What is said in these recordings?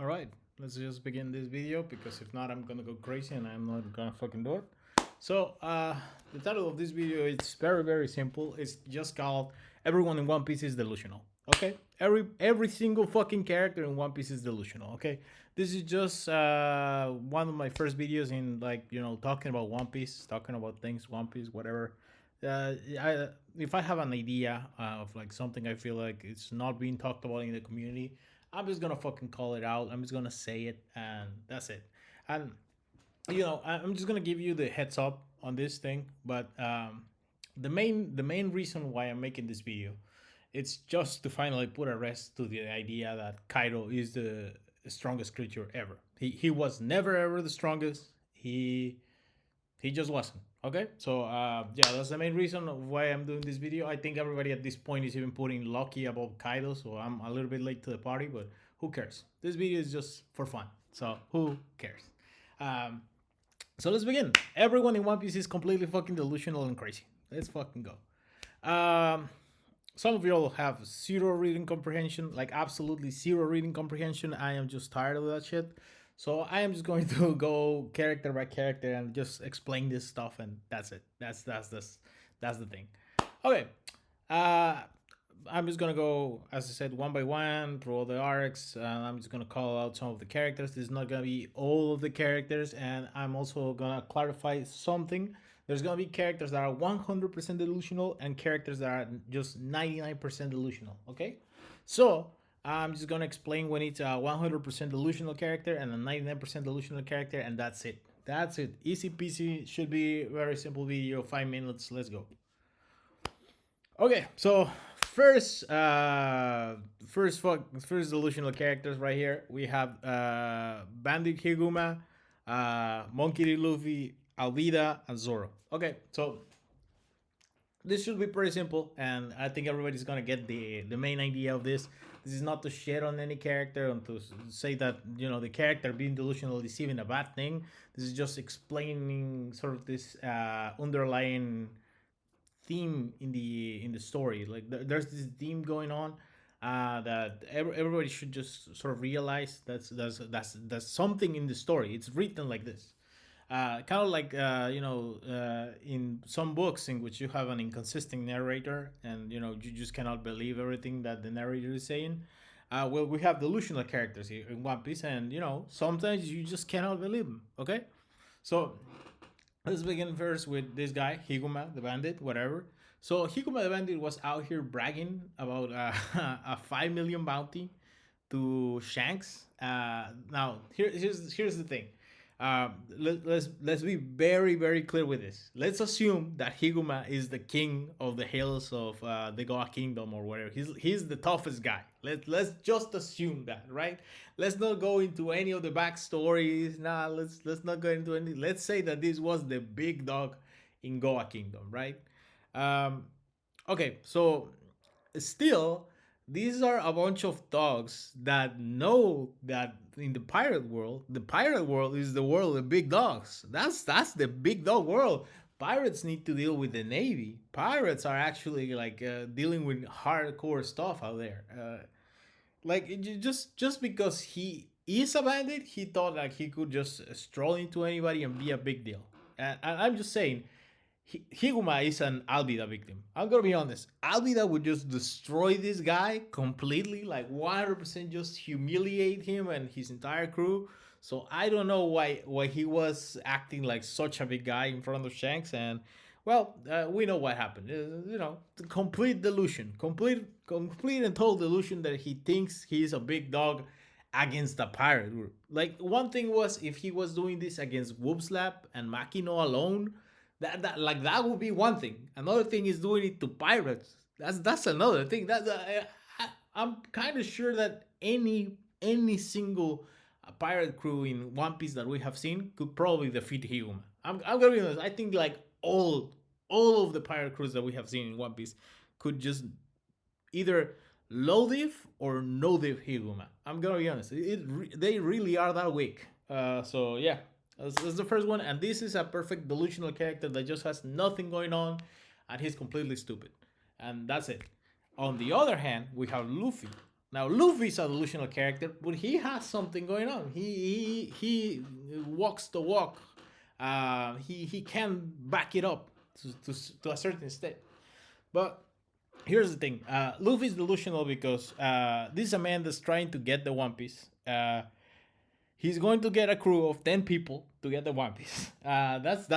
All right, let's just begin this video because if not, I'm gonna go crazy and I'm not gonna fucking do it. So, the title of this video is very simple. It's just called "Everyone in One Piece is Delusional." Okay, every single fucking character in One Piece is delusional. Okay, this is just one of my first videos in talking about One Piece, talking about things One Piece, whatever. If I have an idea of like something I feel like it's not being talked about in the community, I'm just gonna fucking call it out. I'm just gonna say it, and that's it. And I'm just gonna give you the heads up on this thing. But the main reason why I'm making this video, it's just to finally put a rest to the idea that Kaido is the strongest creature ever. He was never ever the strongest. He just wasn't. Okay, so yeah, that's the main reason of why I'm doing this video. I think everybody at this point is even putting Lucky above Kaido, so I'm a little bit late to the party, but who cares? This video is just for fun, so who cares? Um, so let's begin. Everyone in One Piece is completely fucking delusional and crazy. Let's fucking go. Some of y'all have zero reading comprehension, like absolutely zero reading comprehension. I am just tired of that shit. So I am just going to go character by character and just explain this stuff, and that's it. That's the thing. Okay. Uh, I'm just gonna go, as I said, one by one through all the arcs. I'm just gonna call out some of the characters. This is not gonna be all of the characters, and I'm also gonna clarify something. There's gonna be characters that are 100% delusional and characters that are just 99% delusional. Okay, so I'm just gonna explain when it's a 100% delusional character and a 99% delusional character, and that's it. That's it. Easy peasy. Should be very simple video. 5 minutes. Let's go. Okay, so first delusional characters right here. We have Bandit Higuma, Monkey D. Luffy, Alvida, and Zoro. Okay, so this should be pretty simple, and I think everybody's gonna get the main idea of this. This is not to shit on any character and to say that the character being delusional is even a bad thing. This is just explaining sort of this underlying theme in the story. Like there's this theme going on that everybody should just sort of realize that's something in the story. It's written like this. Kind of like in some books in which you have an inconsistent narrator, and you just cannot believe everything that the narrator is saying. Well, we have delusional characters here in One Piece, and sometimes you just cannot believe them. Okay, so let's begin first with this guy, Higuma the Bandit, whatever. So Higuma the Bandit was out here bragging about a 5 million bounty to Shanks. Now here's the thing. Let's be very clear with this. Let's assume that Higuma is the king of the hills of the Goa Kingdom or whatever. He's the toughest guy. Let's just assume that, right? Let's not go into any of the backstories. Nah, let's not go into any. Let's say that this was the big dog in Goa Kingdom, right? Um, okay, so still, these are a bunch of dogs that know that in the pirate world is the world of big dogs. That's the big dog world. Pirates need to deal with the navy. Pirates are actually like dealing with hardcore stuff out there. Just because he is a bandit, he thought like he could just stroll into anybody and be a big deal. And I'm just saying, Higuma is an Alvida victim. I'm gonna be honest. Alvida would just destroy this guy completely, like 100%, just humiliate him and his entire crew. So I don't know why he was acting like such a big guy in front of Shanks. And well, we know what happened. The complete delusion, complete and total delusion that he thinks he's a big dog against the pirate group. Like one thing was if he was doing this against Whoopslap and Makino alone, that would be one thing. Another thing is doing it to pirates. That's another thing. I'm kind of sure that any single pirate crew in One Piece that we have seen could probably defeat Higuma. I'm gonna be honest. I think like all of the pirate crews that we have seen in One Piece could just either low diff or no diff Higuma. I'm gonna be honest. They really are that weak. So yeah, that's the first one, and this is a perfect delusional character that just has nothing going on, and he's completely stupid, and that's it. On the other hand, we have Luffy. Now Luffy's a delusional character, but he has something going on. He walks the walk. He can back it up to a certain extent. But here's the thing: Luffy's delusional because this is a man that's trying to get the One Piece. He's going to get a crew of 10 people to get the One Piece. That's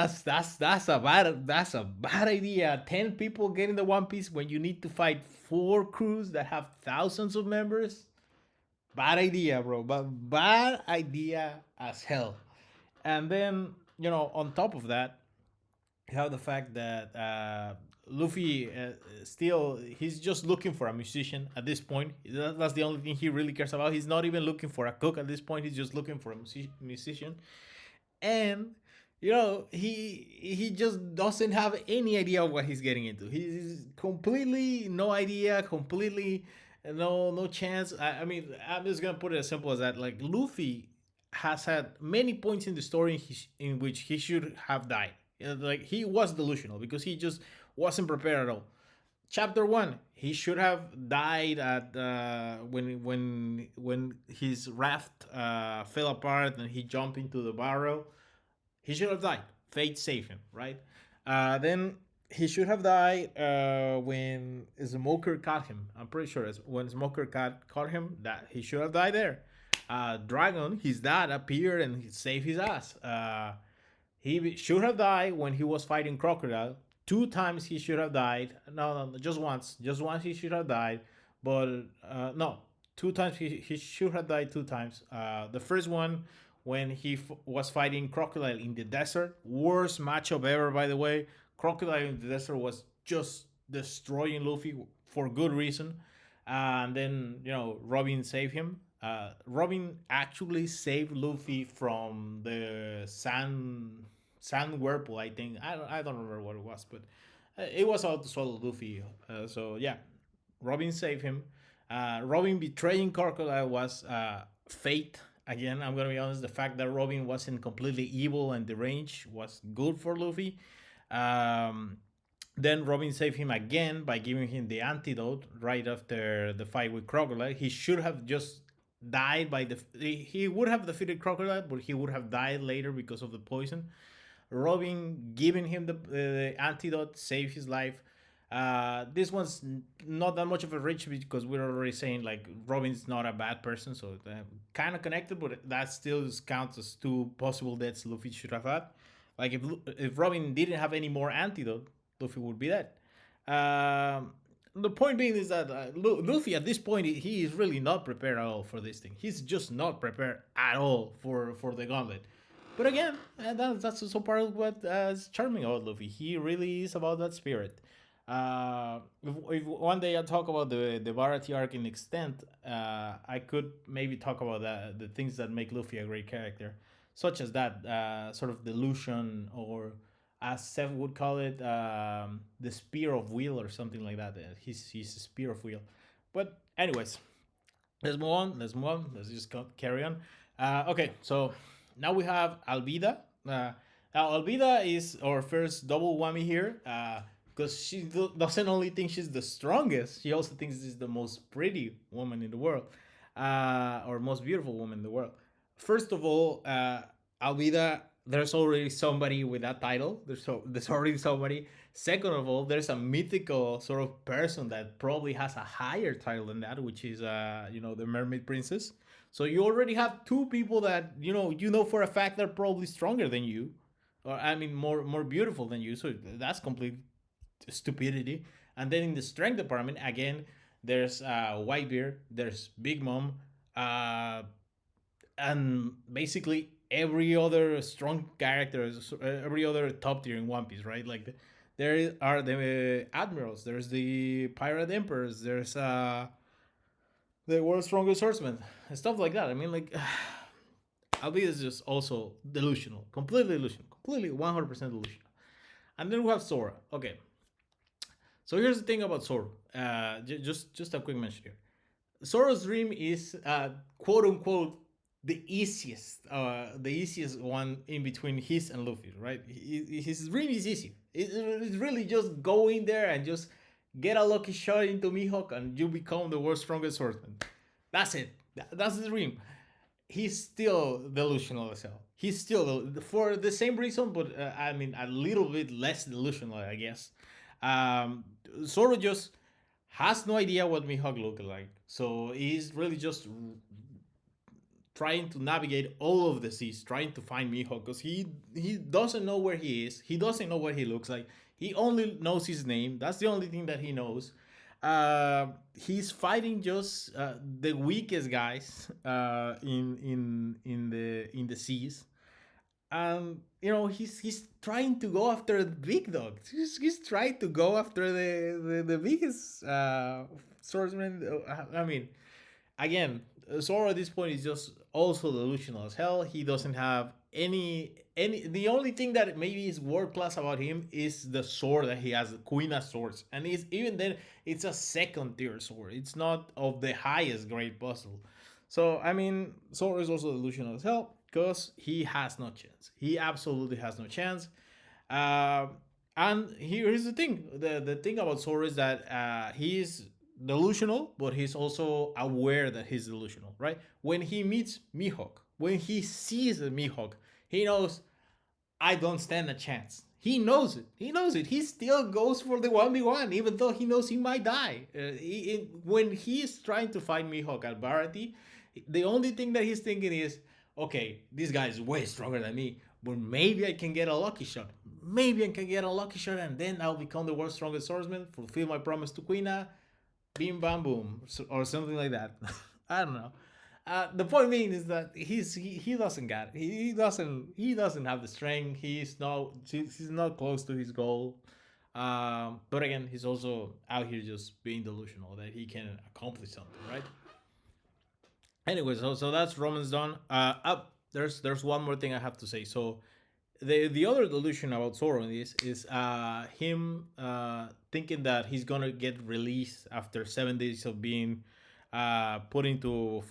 a bad idea. 10 people getting the One Piece when you need to fight 4 crews that have thousands of members. Bad idea, bro. But bad idea as hell. And then on top of that, you have the fact that Luffy still he's just looking for a musician at this point. That's the only thing he really cares about. He's not even looking for a cook at this point. He's just looking for a musician, and he just doesn't have any idea of what he's getting into. He's completely no idea, completely no chance. I mean, I'm just gonna put it as simple as that. Like Luffy has had many points in the story in which he should have died. Like he was delusional because he just wasn't prepared at all. Chapter one, he should have died at when his raft fell apart and he jumped into the barrel. He should have died. Fate saved him, right? Then he should have died when Smoker caught him. I'm pretty sure when Smoker caught him, that he should have died there. Dragon, his dad, appeared and he saved his ass. He should have died when he was fighting Crocodile. 2 times he should have died. No, just once. Just once he should have died. But no, 2 times he should have died 2 times. The first one when he was fighting Crocodile in the desert. Worst matchup ever, by the way. Crocodile in the desert was just destroying Luffy for good reason. And then, Robin saved him. Robin actually saved Luffy from the sand whirlpool. I think I don't remember what it was, but it was out to swallow Luffy. So yeah, Robin saved him. Robin betraying Crocodile was fate. Again, I'm gonna be honest. The fact that Robin wasn't completely evil and deranged was good for Luffy. Um, then Robin saved him again by giving him the antidote right after the fight with Crocodile. He should have just died by the. He would have defeated Crocodile, but he would have died later because of the poison. Robin giving him the antidote saved his life. This one's not that much of a reach because we're already saying like Robin's not a bad person, so kind of connected, but that still counts as 2 possible deaths Luffy should have had. Like if Robin didn't have any more antidote, Luffy would be dead. The point being is that Luffy at this point he is really not prepared at all for this thing. He's just not prepared at all for the gauntlet. But again, that's also part of what is charming about Luffy. He really is about that spirit. If one day I talk about the Barati arc in extent, I could maybe talk about the things that make Luffy a great character, such as that sort of delusion, or as Seth would call it, the spear of will or something like that. He's a spear of will. But anyways, let's move on. Let's move on. Let's just carry on. Okay, so now we have Alvida. Now Alvida is our first double whammy here. Because she doesn't only think she's the strongest, she also thinks she's the most pretty woman in the world, or most beautiful woman in the world. First of all, Alvida, there's already somebody with that title. There's already somebody. Second of all, there's a mythical sort of person that probably has a higher title than that, which is the Mermaid Princess. So you already have 2 people that you know for a fact they're probably stronger than you, or I mean more beautiful than you. So that's complete stupidity. And then in the strength department, again, there's Whitebeard, there's Big Mom, and basically every other strong character, every other top tier in One Piece, right? Like there are the admirals, there's the pirate emperors, there's the world's strongest swordsman, and stuff like that. I mean, like, Alvida is just also delusional, completely delusional, completely 100% delusional. And then we have Sora. Okay, so here's the thing about Zoro. Just a quick mention here. Zoro's dream is quote unquote the easiest one in between his and Luffy, right? His dream is easy. It's really just go in there and just get a lucky shot into Mihawk and you become the world's strongest swordsman. That's it. That's the dream. He's still delusional as hell. He's still for the same reason, but I mean a little bit less delusional, I guess. Um, Zoro just has no idea what Mihawk look like, so he's really just trying to navigate all of the seas, trying to find Mihawk because he doesn't know where he is. He doesn't know what he looks like. He only knows his name. That's the only thing that he knows. He's fighting just the weakest guys in the seas, and he's trying to go after the big dogs. He's trying to go after the biggest swordsman. I mean, again, Zoro at this point is just also delusional as hell. He doesn't have any. The only thing that maybe is world class about him is the sword that he has, the Queen of Swords, and it's even then it's a second tier sword. It's not of the highest grade puzzle. So I mean, Zoro is also delusional as hell because he has no chance. He absolutely has no chance. Uh, and here's the thing: the thing about Zoro is that he's delusional, but he's also aware that he's delusional. Right? When he meets Mihawk, when he sees a Mihawk, he knows I don't stand a chance. He knows it. He knows it. He still goes for the 1v1, even though he knows he might die. When he's trying to fight Mihawk at Barati, the only thing that he's thinking is, okay, this guy is way stronger than me, but maybe I can get a lucky shot. Maybe I can get a lucky shot, and then I'll become the world's strongest swordsman, fulfill my promise to Quina, bim bam boom, or something like that. I don't know. The point being is that he doesn't get it. He doesn't have the strength. He's not close to his goal. But again, he's also out here just being delusional that he can accomplish something, right? Anyway, so that's Romans done. There's one more thing I have to say. So the other delusion about Zoro in this is him thinking that he's gonna get released after 7 days of being put into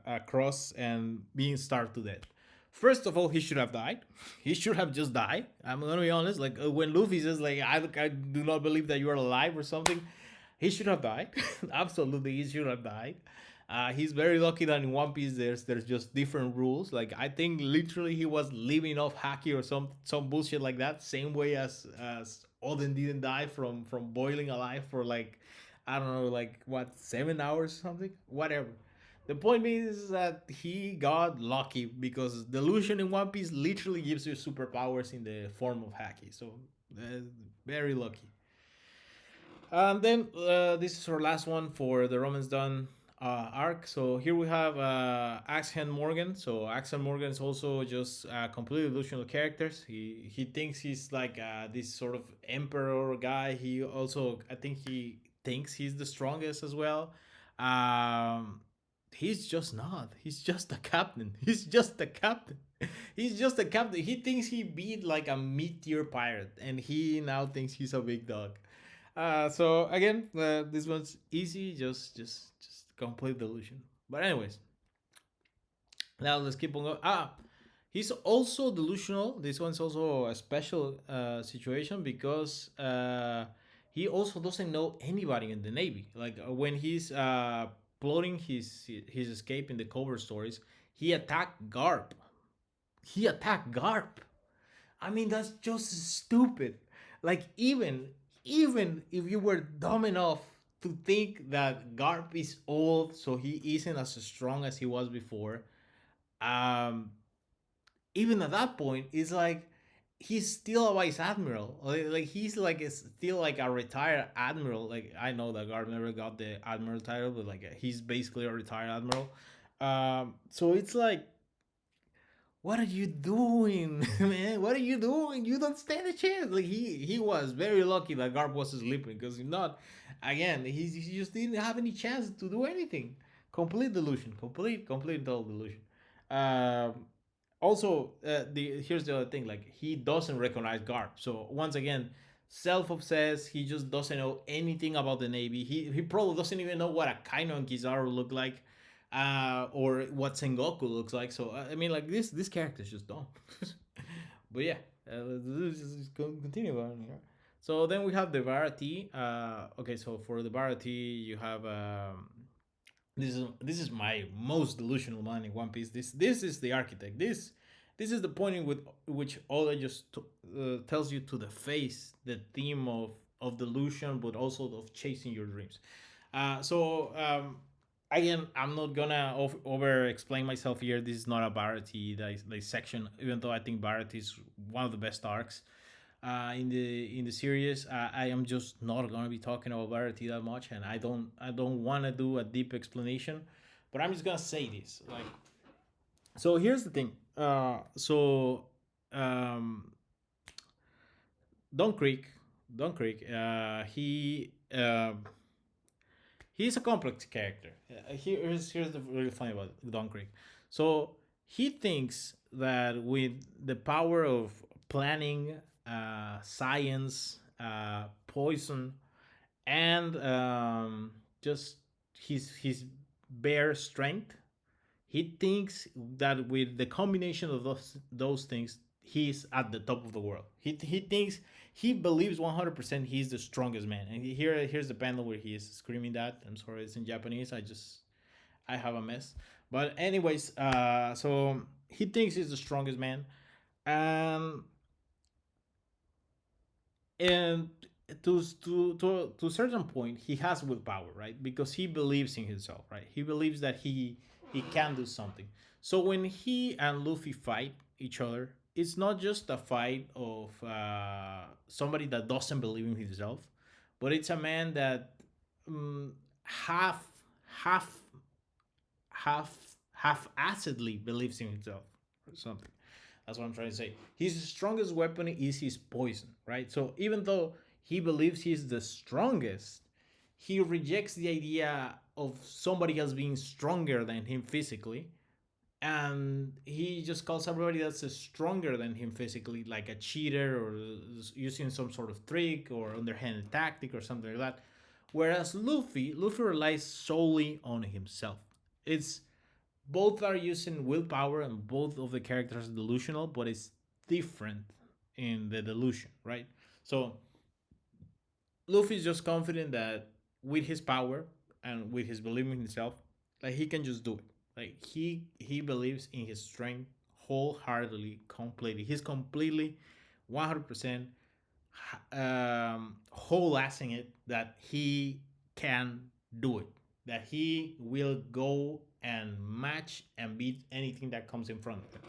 a cross and being starved to death. First of all, he should have died. He should have just died. I'm gonna be honest. Like when Luffy says, like, I do not believe that you are alive or something, he should have died. Absolutely, he should have died. He's very lucky that in One Piece there's just different rules. Like I think literally he was living off haki or some bullshit like that. Same way as Oden didn't die from boiling alive for like I don't know like what 7 hours or something. Whatever. The point is that he got lucky because delusion in One Piece literally gives you superpowers in the form of haki. So very lucky. And then this is our last one for the Romans Done arc. So here we have Axel Morgan. So Axel Morgan is also just completely delusional characters. He thinks he's like this sort of emperor guy. He also I think he thinks he's the strongest as well. Um, he's just not. He's just a captain. He's just a captain. He's just a captain. He thinks he beat like a mid-tier pirate, and he now thinks he's a big dog. So again, this one's easy, just complete delusion. But anyways, now let's keep on going. He's also delusional. This one's also a special situation because he also doesn't know anybody in the Navy. Like when he's plotting his escape in the cover stories, he attacked Garp. He attacked Garp. I mean, that's just stupid. Like even if you were dumb enough to think that Garp is old, so he isn't as strong as he was before, um, even at that point, it's like he's still a vice admiral. Like he's like still like a retired admiral. Like I know that Garp never got the admiral title, but like he's basically a retired admiral. So it's like what are you doing, man? What are you doing? You don't stand a chance. Like he was very lucky that Garp was sleeping because if not, again, he just didn't have any chance to do anything. Complete delusion, complete total delusion. Um, Also, the here's the other thing: like he doesn't recognize Garp. So once again, self-obsessed. He just doesn't know anything about the Navy. He probably doesn't even know what a Kaino and Kizaru look like or what Sengoku looks like. So I mean, like this character is just dumb. But yeah, let's just continue on here. So then we have the Varati. Okay, so for the Varati, you have This is my most delusional man in One Piece. This is the architect. This is the point in with which Oda just tells you to the face the theme of delusion, but also of chasing your dreams. So again, I'm not gonna over explain myself here. This is not a Barati section, even though I think Barati is one of the best arcs in the series. I am just not gonna be talking about Verity that much, and I don't want to do a deep explanation, but I'm just gonna say this. Like, so here's the thing. Um, Don Creek, Don Creek, he's a complex character. Here's the really funny about Don Creek. So he thinks that with the power of planning, science, poison, and just his bare strength, he thinks that with the combination of those things, he's at the top of the world. He thinks he believes 100% he's the strongest man. And here's the panel where he is screaming that. I'm sorry, it's in Japanese. I have a mess. But anyways, so he thinks he's the strongest man, and and to a certain point he has willpower, right? Because he believes in himself, right? He believes that he can do something. So when he and Luffy fight each other, it's not just a fight of somebody that doesn't believe in himself, but it's a man that half half half half-assedly believes in himself or something. That's what I'm trying to say. His strongest weapon is his poison, right? So even though he believes he's the strongest, he rejects the idea of somebody else being stronger than him physically, and he just calls everybody that's stronger than him physically like a cheater or using some sort of trick or underhanded tactic or something like that. Whereas Luffy relies solely on himself. It's both are using willpower and both of the characters are delusional, but it's different in the delusion, right? So Luffy's just confident that with his power and with his belief in himself, like he can just do it. Like he believes in his strength wholeheartedly, completely. He's completely 100% whole assing it that he can do it. That he will go and match and beat anything that comes in front of him.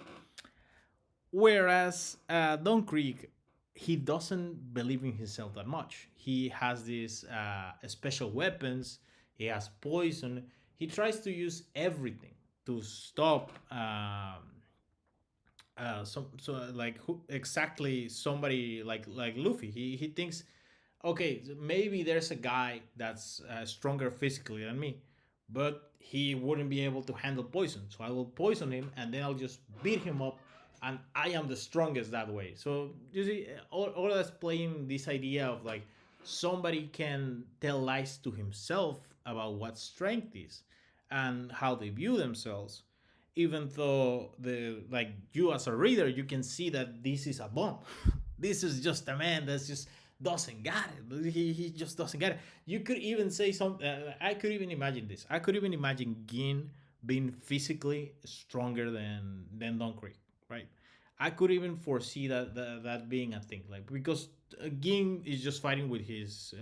Whereas Don Creek, he doesn't believe in himself that much. He has these special weapons. He has poison. He tries to use everything to stop like who exactly somebody like Luffy. He thinks, okay, maybe there's a guy that's stronger physically than me, but he wouldn't be able to handle poison. So I will poison him, and then I'll just beat him up, and I am the strongest that way. So you see, all that's playing this idea of like somebody can tell lies to himself about what strength is and how they view themselves, even though the like you as a reader you can see that this is a bomb. This is just a man that's just doesn't get it. He just doesn't get it. You could even say something. I could even imagine this. I could even imagine Gin being physically stronger than Don Creek, right? I could even foresee that being a thing, like because Gin is just fighting with his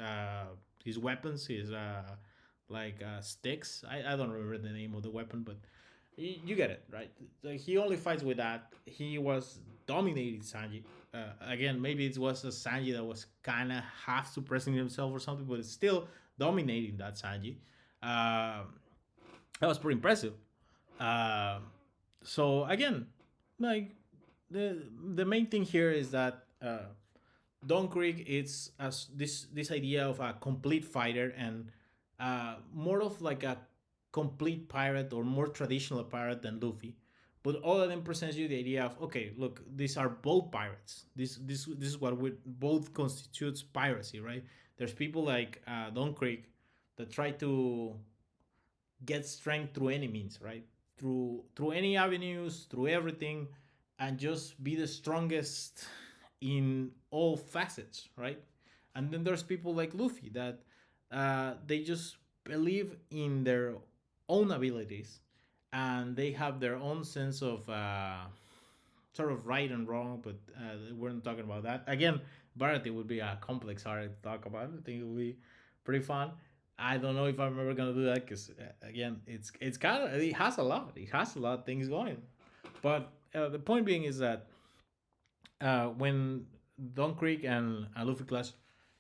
weapons, his sticks. I don't remember the name of the weapon, but you get it, right? Like he only fights with that. He was dominating Sanji. Again, maybe it was a Sanji that was kind of half suppressing himself or something, but it's still dominating that Sanji. That was pretty impressive. Uh, so again, like the main thing here is that Don Creek is as this idea of a complete fighter and more of like a complete pirate or more traditional pirate than Luffy. But all of them presents you the idea of okay, look, these are both pirates. This is what we both constitutes piracy, right? There's people like Don Creek that try to get strength through any means, right? Through any avenues, through everything, and just be the strongest in all facets, right? And then there's people like Luffy that they just believe in their own abilities, and they have their own sense of sort of right and wrong. But we're not talking about that again. Bharati would be a complex art to talk about. I think it would be pretty fun. I don't know if I'm ever gonna do that because again, it's kind of, it has a lot. It has a lot of things going. But the point being is that when Don Creek and Luffy clash,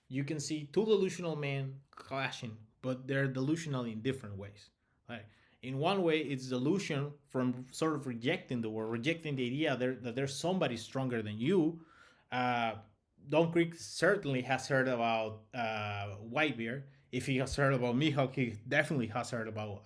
you can see two delusional men clashing, but they're delusional in different ways. Like in one way, it's delusion from sort of rejecting the world, rejecting the idea that there's somebody stronger than you. Uh, Don Creek certainly has heard about Whitebeard. If he has heard about Mihawk, he definitely has heard about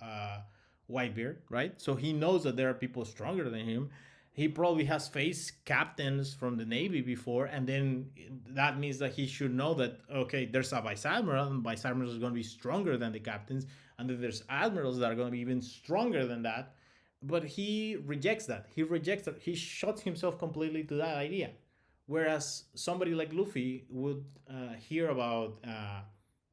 Whitebeard, right? So he knows that there are people stronger than him. He probably has faced captains from the Navy before, and then that means that he should know that, okay, there's a vice admiral, and vice admirals are going to be stronger than the captains, and then there's admirals that are going to be even stronger than that. But he rejects that. He rejects that. He shuts himself completely to that idea. Whereas somebody like Luffy would hear about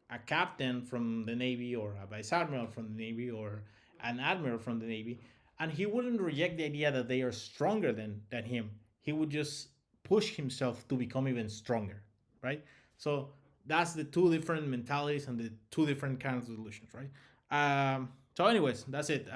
a captain from the Navy, or a vice admiral from the Navy, or an admiral from the Navy, and he wouldn't reject the idea that they are stronger than him. He would just push himself to become even stronger, right? So that's the two different mentalities and the two different kinds of solutions, right? So, anyways, that's it.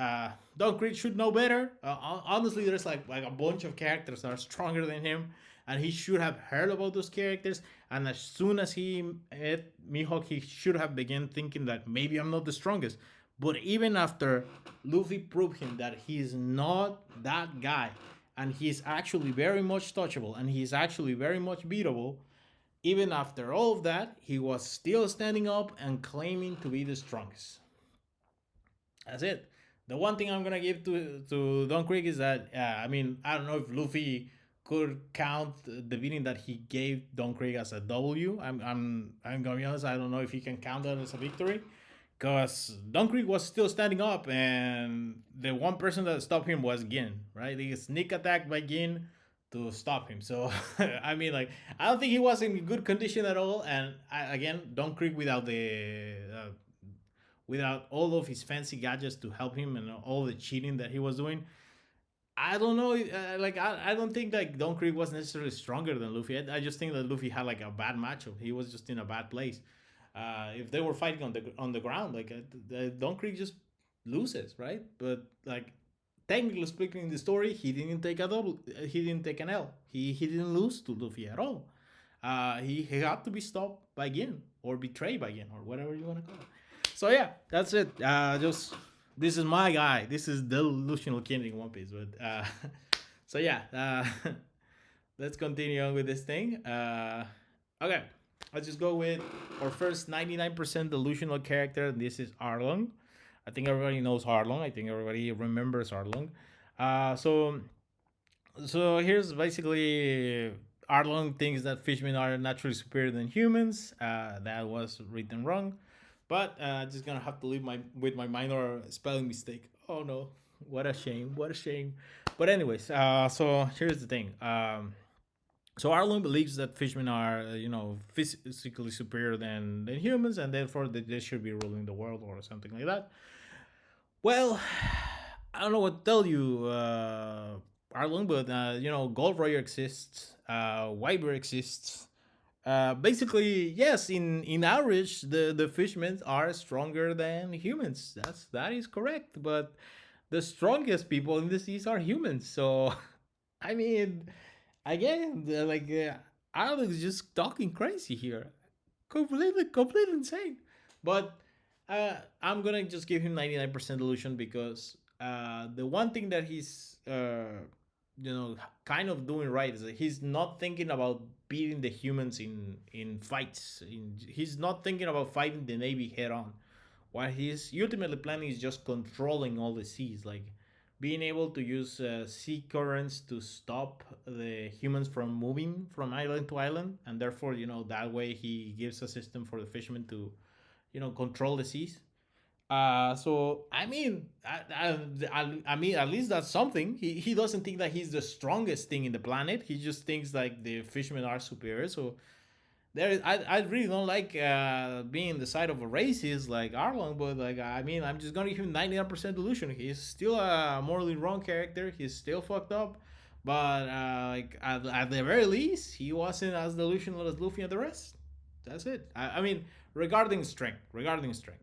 Don Creek should know better. Honestly, there's like a bunch of characters that are stronger than him, and he should have heard about those characters. And as soon as he met Mihawk, he should have begun thinking that maybe I'm not the strongest. But even after Luffy proved him that he's not that guy, and he's actually very much touchable, and he's actually very much beatable, even after all of that, he was still standing up and claiming to be the strongest. That's it. The one thing I'm gonna give to Don Creek is that I mean, I don't know if Luffy could count the beating that he gave Don Creek as a W. I'm gonna be honest. I don't know if he can count that as a victory, because Don Creek was still standing up, and the one person that stopped him was Gin. Right, he sneak attacked by Gin to stop him. So I mean, like, I don't think he was in good condition at all. And again, Don Creek without all of his fancy gadgets to help him and all the cheating that he was doing. I don't know. I don't think like Don Creek was necessarily stronger than Luffy. I just think that Luffy had like a bad matchup. He was just in a bad place. If they were fighting on the ground, like Don Creek just loses, right? But like technically speaking, in the story, he didn't take a double. He didn't take an L. He didn't lose to Luffy at all. He had to be stopped by Gin, or betrayed by Gin, or whatever you want to call it. So yeah, that's it. Just this is my guy. This is Delusional King in One Piece. But so yeah, let's continue on with this thing. Okay, let's just go with our first 99% delusional character. This is Arlong. I think everybody knows Arlong. I think everybody remembers Arlong. So here's basically Arlong thinks that fishmen are naturally superior than humans. That was written wrong, but just gonna have to live my minor spelling mistake. Oh no, what a shame! What a shame. But anyways, so here's the thing. So Arlong believes that fishmen are, physically superior than humans, and therefore they should be ruling the world or something like that. Well, I don't know what to tell you, Arlong, but Gold Roger exists, Wyber exists. Basically, yes, in average, the fishmen are stronger than humans. That is correct. But the strongest people in the seas are humans. So, I mean, again, Arlong is just talking crazy here, completely insane. But I'm gonna just give him 99% illusion because the one thing that he's kind of doing right is that he's not thinking about beating the humans in fights. He's not thinking about fighting the Navy head on. What he's ultimately planning is just controlling all the seas, like being able to use sea currents to stop the humans from moving from island to island, and therefore, that way he gives a system for the fishermen to, control the seas. So I mean, I mean, at least that's something. He doesn't think that he's the strongest thing in the planet. He just thinks like the fishermen are superior. So I really don't like being the side of a racist like Arlong, but like I mean, I'm just gonna give him 99% delusion. He's still a morally wrong character. He's still fucked up, but like at the very least, he wasn't as delusional as Luffy and the rest. That's it. I mean, regarding strength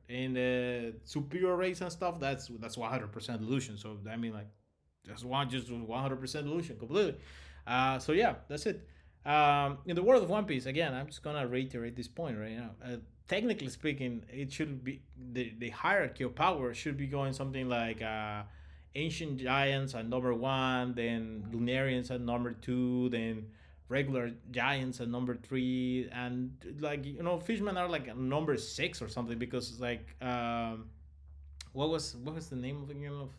in the superior race and stuff, that's 100% delusion. So I mean, like just 100% delusion completely. So yeah, that's it. In the world of One Piece, again, I'm just gonna reiterate this point right now. Technically speaking, it should be the hierarchy of power should be going something like ancient giants at number one, then Lunarians at number two, then regular giants at number three, and like fishmen are like number six or something because like what was the name of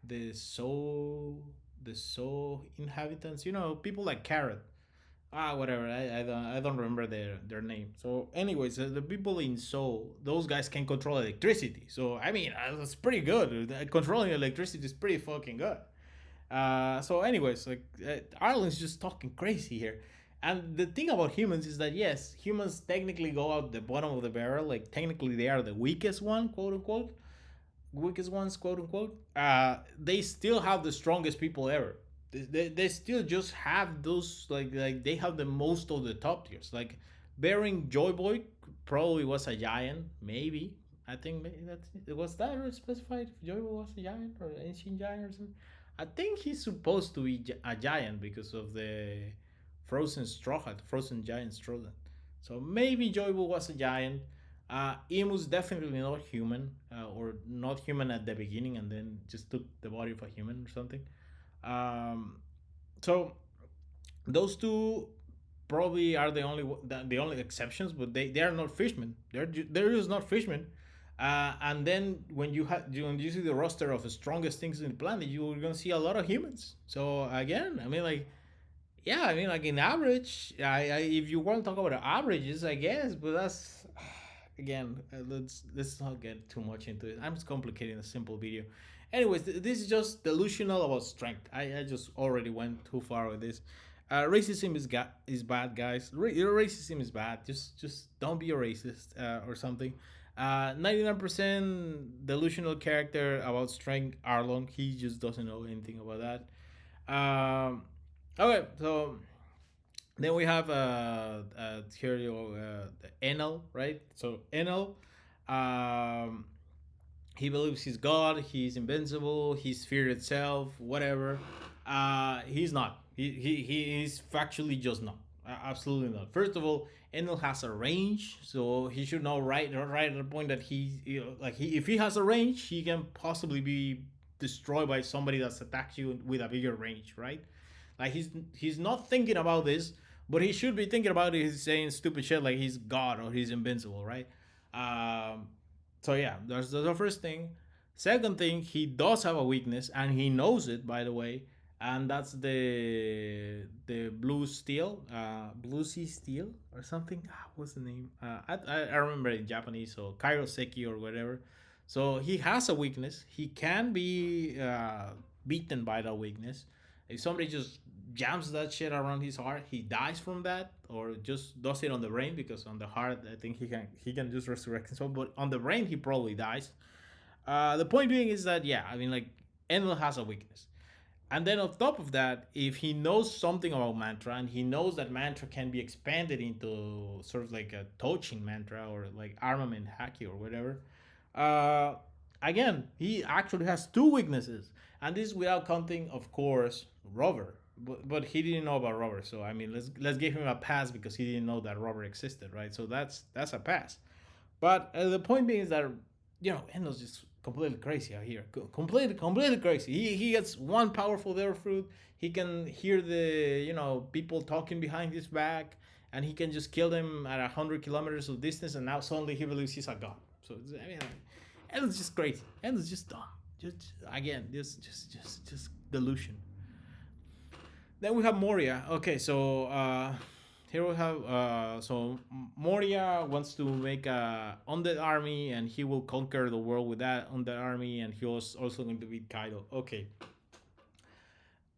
the soul the soul inhabitants, people like Carrot, whatever, I don't remember their name. So anyways, the people in Seoul, those guys can control electricity, so I mean, that's pretty good. Controlling electricity is pretty fucking good. So anyways, like Ireland's just talking crazy here. And the thing about humans is that yes, humans technically go out the bottom of the barrel, like technically they are the weakest one, quote unquote, weakest ones, quote unquote, they still have the strongest people ever. They still just have those like they have the most of the top tiers. Like Bearing Joy Boy probably was a giant, maybe. I think that specified if Joy Boy was a giant or an ancient giant or something. I think he's supposed to be a giant because of the frozen giant straw hat. So maybe Joy Boy was a giant. Emu's definitely not human, or not human at the beginning, and then just took the body of a human or something. Um, so those two probably are the only exceptions, but they are not fishmen. They're just not fishmen. And then when you see the roster of the strongest things in the planet, you're gonna see a lot of humans. So again, I mean, like, yeah, I mean, like in average, if you want to talk about averages, I guess, but that's again, let's not get too much into it. I'm just complicating a simple video. Anyways, this is just delusional about strength. I just already went too far with this. Racism is bad, guys. Racism is bad. Just don't be a racist, or something. 99% delusional character about strength. Arlong, he just doesn't know anything about that. Okay, so then we have here you go, Enel, right? So Enel, um, he believes he's God, he's invincible, he's fear itself, whatever. He's not. He's factually just not. Absolutely not. First of all, Enel has a range, so he should know right at the point that if he has a range, he can possibly be destroyed by somebody that's attacked you with a bigger range, right? Like he's not thinking about this, but he should be thinking about it. He's saying stupid shit like he's God or he's invincible, right? Um, so yeah, that's the first thing. Second thing, he does have a weakness, and he knows it, by the way, and that's the blue sea steel or something. What's the name? I remember it in Japanese, so Kairoseki or whatever. So he has a weakness. He can be beaten by that weakness. If somebody just jams that shit around his heart, he dies from that, or just does it on the brain, because on the heart, I think he can just resurrect himself. But on the brain, he probably dies. The point being is that yeah, I mean, like, Enel has a weakness. And then on top of that, if he knows something about mantra, and he knows that mantra can be expanded into sort of like a touching mantra or like armament haki or whatever, uh, again, he actually has two weaknesses. And this is without counting, of course, Rover. But he didn't know about Rover, so I mean, let's give him a pass because he didn't know that Rover existed, right? So that's a pass. But the point being is that Endo's just completely crazy out here. Completely crazy. He gets one powerful dare fruit. He can hear the people talking behind his back, and he can just kill them at 100 kilometers of distance. And now suddenly he believes he's a god. So I mean, Endo's just crazy. Endo's just dumb. Just again, just delusion. Then we have Moria. Okay, so here we have Moria wants to make a undead army, and he will conquer the world with that undead army, and he was also going to beat Kaido. Okay,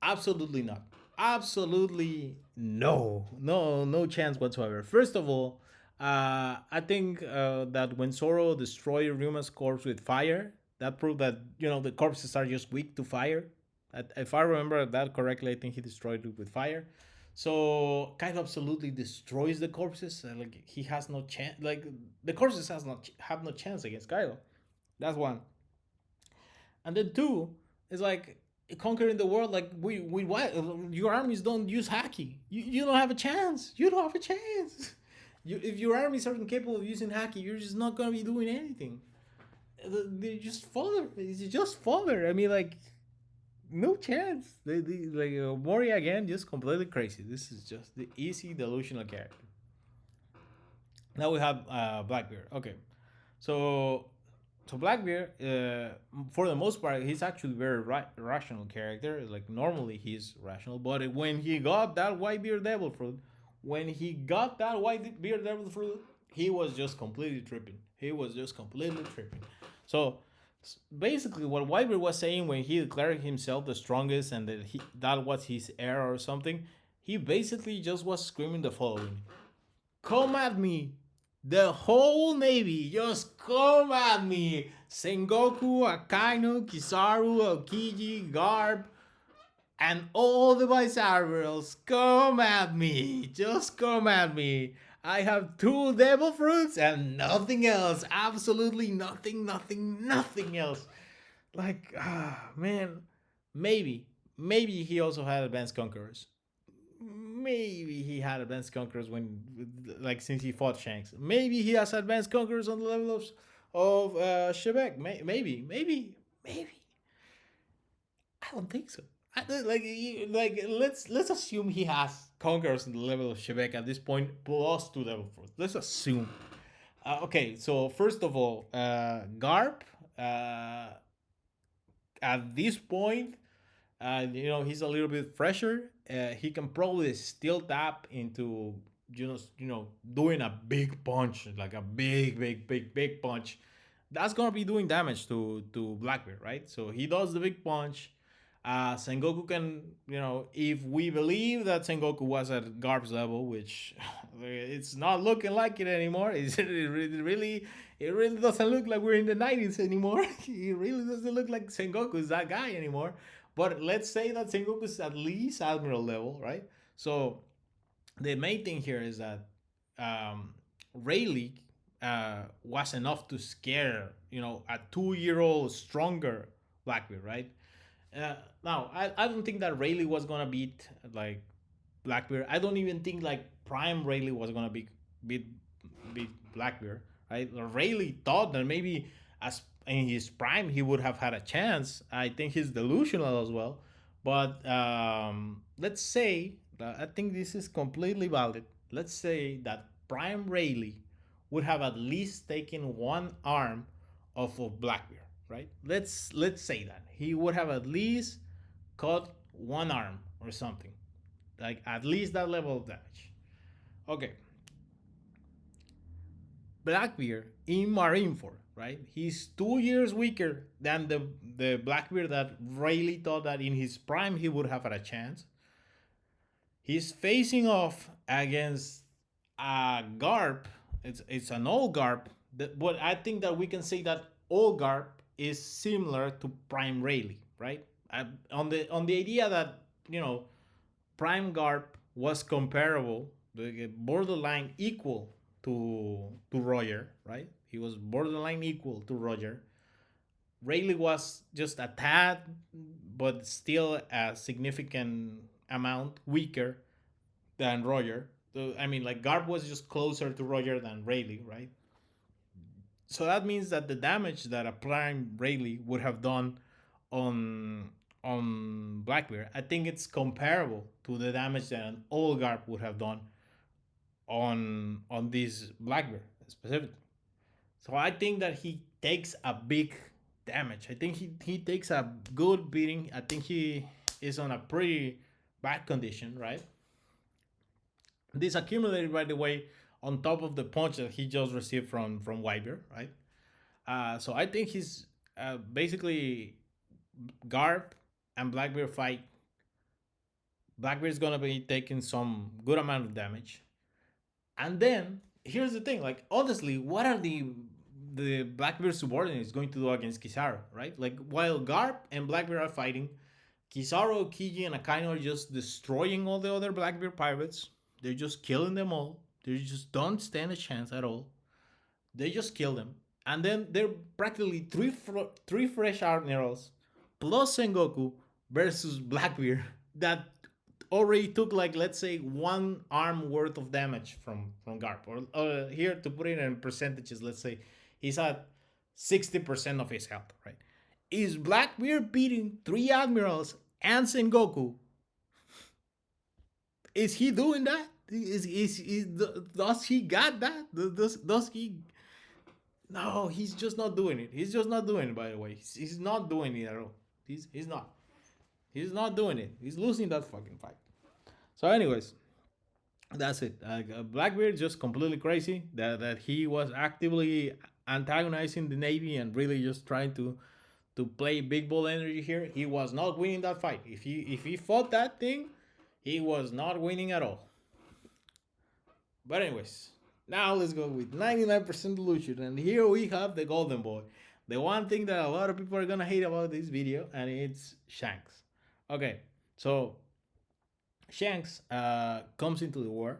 absolutely not. Absolutely no chance whatsoever. First of all, I think that when Zoro destroyed Ryuma's corpse with fire, that proved that the corpses are just weak to fire. If I remember that correctly, I think he destroyed it with fire. So Kaido absolutely destroys the corpses. Like he has no chance. Like the corpses have no chance against Kaido. That's one. And then two is like conquering the world. Like we what your armies don't use haki. You don't have a chance. You don't have a chance. If your armies are incapable of using haki, you're just not gonna be doing anything. They just fodder. It's just fodder. I mean, like no chance. Like Moria again, just completely crazy. This is just the easy delusional character. Now we have Blackbeard. Okay, so Blackbeard, for the most part, he's actually very rational character. Like normally he's rational, but when he got that white beard devil fruit, he was just completely tripping. He was just completely tripping. So basically, what Whitebeard was saying when he declared himself the strongest and that was his heir or something, he basically just was screaming the following: "Come at me, the whole navy, just come at me. Sengoku, Akainu, Kizaru, Okiji, Garb, and all the Vice Admirals, come at me. Just come at me. I have two devil fruits and nothing else. Absolutely nothing, nothing, nothing else." Like, man, maybe he also had advanced conquerors. Maybe he had advanced conquerors when, like, since he fought Shanks. Maybe he has advanced conquerors on the level of Shebek. Maybe. I don't think so. Let's assume he has conquerors on the level of Shebek at this point, plus two devil fruits. Let's assume. Okay, so first of all, Garp. At this point, he's a little bit fresher. He can probably still tap into doing a big punch, like a big punch. That's gonna be doing damage to Blackbeard, right? So he does the big punch. Sengoku can, if we believe that Sengoku was at Garb's level, which it's not looking like it anymore. It really doesn't look like we're in the 90s anymore. It really doesn't look like Sengoku is that guy anymore. But let's say that Sengoku is at least Admiral level, right? So the main thing here is that Rayleigh was enough to scare, a 2-year-old stronger Blackbeard, right? Now, I don't think that Rayleigh was gonna beat like Blackbeard. I don't even think like Prime Rayleigh was gonna beat beat Blackbeard. Right? Rayleigh thought that maybe as in his prime he would have had a chance. I think he's delusional as well. But let's say that I think this is completely valid. Let's say that Prime Rayleigh would have at least taken one arm off of Blackbeard, right? Let's say that he would have at least cut one arm or something, like at least that level of damage. Okay, Blackbeard in Marineford, right? He's 2 years weaker than the Blackbeard that Rayleigh thought that in his prime he would have had a chance. He's facing off against a Garp. It's an old Garp. But I think that we can say that old Garp is similar to Prime Rayleigh, right? On the idea that Prime Garp was comparable, borderline equal to Roger, right? He was borderline equal to Roger. Rayleigh was just a tad, but still a significant amount weaker than Roger. So, I mean, like Garp was just closer to Roger than Rayleigh, right? So that means that the damage that a prime Rayleigh would have done on Blackbeard, I think it's comparable to the damage that an old Garp would have done on this Blackbeard specifically. So I think that he takes a big damage. I think he takes a good beating. I think he is on a pretty bad condition, right? This accumulated, by the way, on top of the punch that he just received from Wyber, right? So I think he's basically Garp and Blackbeard fight Blackbeard's gonna be taking some good amount of damage. And then here's the thing, like honestly, what are the Blackbeard subordinates going to do against Kizaru, right? Like while Garp and Blackbeard are fighting, Kizaru, Kiji, and Akainu are just destroying all the other Blackbeard pirates. They're just killing them all. They just don't stand a chance at all. They just kill them. And then they're practically three fresh admirals plus Sengoku versus Blackbeard that already took like let's say one arm worth of damage from Garp. Or here to put it in percentages, let's say he's at 60% of his health, right? Is Blackbeard beating three admirals and Sengoku? Is he doing that? Does he got that? Does he? No, he's just not doing it. He's just not doing it. By the way, he's not doing it at all. He's not. He's not doing it. He's losing that fucking fight. So, anyways, that's it. Blackbeard just completely crazy that he was actively antagonizing the Navy and really just trying to play big ball energy here. He was not winning that fight. If he fought that thing, he was not winning at all. But anyways, now let's go with 99% delusion. And here we have the golden boy. The one thing that a lot of people are gonna hate about this video, and it's Shanks. Okay, so Shanks comes into the war,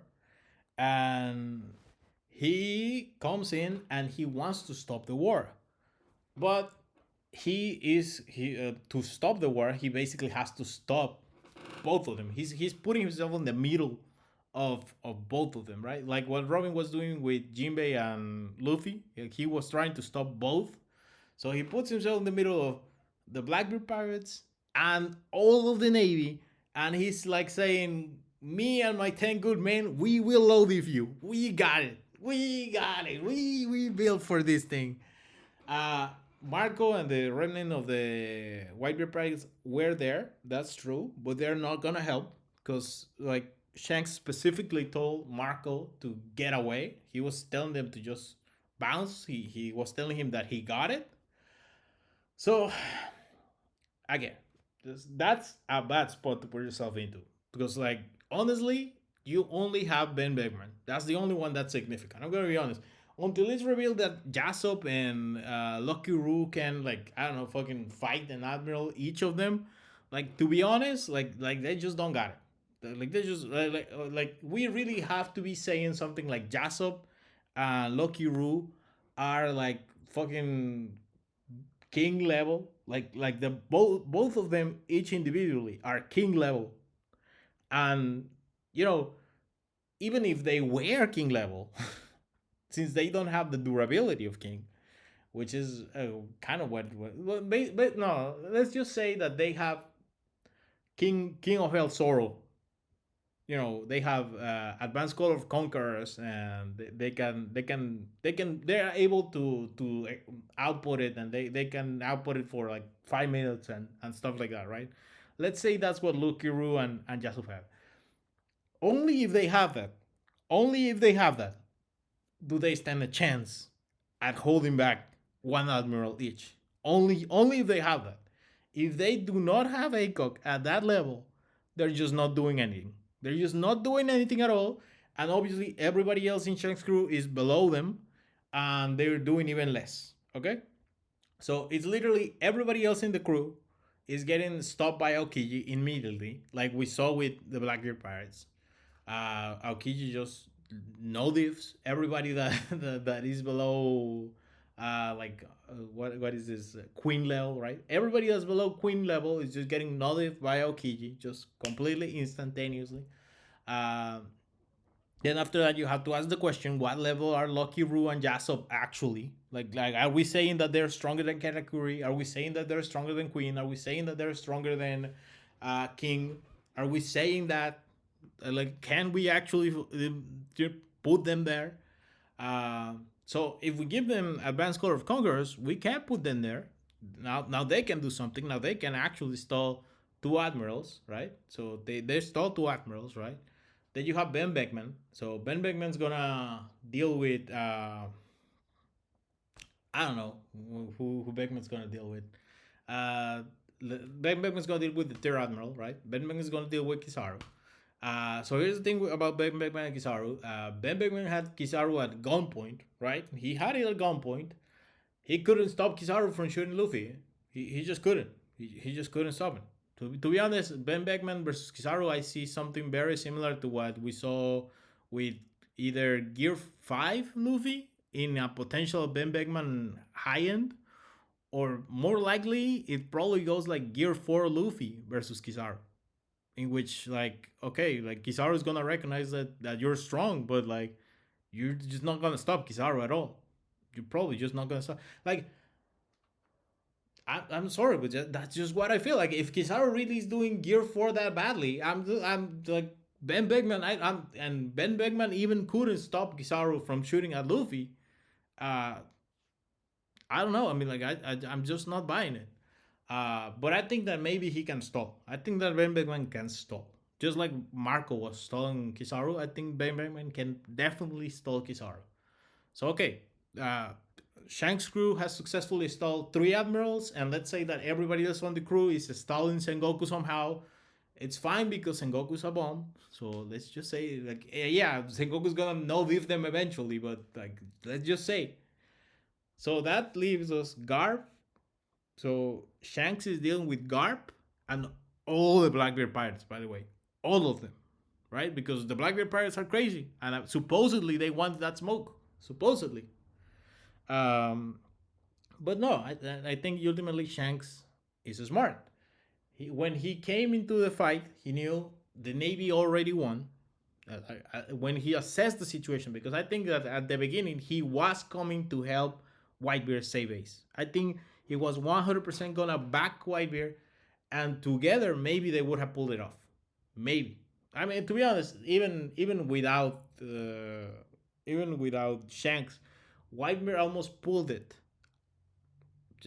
and he comes in and he wants to stop the war, but he to stop the war. He basically has to stop both of them. He's putting himself in the middle of both of them, right? Like what Robin was doing with Jinbei and Luffy. Like he was trying to stop both. So he puts himself in the middle of the Blackbeard pirates and all of the Navy, and he's like saying, "Me and my 10 good men, we will load with you. We got it. We got it. We built for this thing." Uh, Marco and the remnant of the Whitebeard Pirates were there. That's true, but they're not gonna help because like Shanks specifically told Marco to get away. He was telling them to just bounce. He was telling him that he got it. So again, that's a bad spot to put yourself into because like honestly, you only have Ben Beckman. That's the only one that's significant. I'm gonna be honest. Until it's revealed that Jasop and Lucky Roo can like I don't know fucking fight an admiral each of them, like to be honest, like they just don't got it. Like they just like we really have to be saying something like Jasop and Lucky Roo are like fucking king level. Like the both of them each individually are king level, and you know even if they were king level, since they don't have the durability of king, which is kind of but no, let's just say that they have king of hell Zoro. They have advanced color of conquerors, and they're able to output it, and they can output it for like 5 minutes and stuff like that, right? Let's say that's what Lukiru and Yasuo have. Only if they have that, only if they have that, do they stand a chance at holding back one admiral each. Only if they have that. If they do not have ACOG at that level, they're just not doing anything. They're just not doing anything at all. And obviously, everybody else in Shank's crew is below them, and they're doing even less. Okay? So it's literally everybody else in the crew is getting stopped by Aokiji immediately, like we saw with the Blackbeard Pirates. Aokiji just no diffs. Everybody that is below, what is this queen level, right? Everybody that's below queen level is just getting no diff by Aokiji, just completely instantaneously. Uh, then after that, you have to ask the question: what level are Lucky Roo and Yasop actually? Like, are we saying that they're stronger than Katakuri? Are we saying that they're stronger than Queen? Are we saying that they're stronger than King? Are we saying that like can we actually put them there? So if we give them advanced color of conquerors, we can put them there. Now they can do something. Now they can actually stall two admirals, right? So they stall two admirals, right? Then you have Ben Beckman. So Ben Beckman's gonna deal with I don't know who Beckman's gonna deal with. Uh, Ben Beckman's gonna deal with the third admiral, right? Ben Beckman's gonna deal with Kizaru. So here's the thing about Ben Beckman and Kizaru. Ben Beckman had Kizaru at gunpoint, right? He had it at gunpoint. He couldn't stop Kizaru from shooting Luffy. He just couldn't. He just couldn't stop it. To be honest, Ben Beckman versus Kizaru, I see something very similar to what we saw with either Gear 5 Luffy in a potential Ben Beckman high end, or more likely, it probably goes like Gear 4 Luffy versus Kizaru. In which, like, okay, like Kizaru is gonna recognize that you're strong, but like, you're just not gonna stop Kizaru at all. You're probably just not gonna stop. Like, I'm sorry, but that's just what I feel. Like if Kizaru really is doing Gear 4 that badly, I'm like Ben Beckman. I'm and Ben Beckman even couldn't stop Kizaru from shooting at Luffy. Uh, I don't know. I mean, like I'm just not buying it. But I think that maybe he can stall. I think that Ben Beckman can stall. Just like Marco was stalling Kizaru, I think Ben Beckman can definitely stall Kizaru. So okay, uh, Shanks' crew has successfully stalled three admirals, and let's say that everybody else on the crew is stalling Sengoku somehow. It's fine because Sengoku's a bomb. So let's just say, like, yeah, Sengoku's gonna no leave them eventually, but like, let's just say. So that leaves us Garp. So Shanks is dealing with Garp and all the Blackbeard pirates, by the way, all of them, right? Because the Blackbeard pirates are crazy, and supposedly they want that smoke. Supposedly, um, but no, I think ultimately Shanks is smart. When he came into the fight, he knew the Navy already won. When he assessed the situation, because I think that at the beginning he was coming to help Whitebeard save Ace. I think he was 100% gonna back Whitebeard, and together maybe they would have pulled it off. Maybe. I mean, to be honest, even without Shanks, Whitebeard almost pulled it.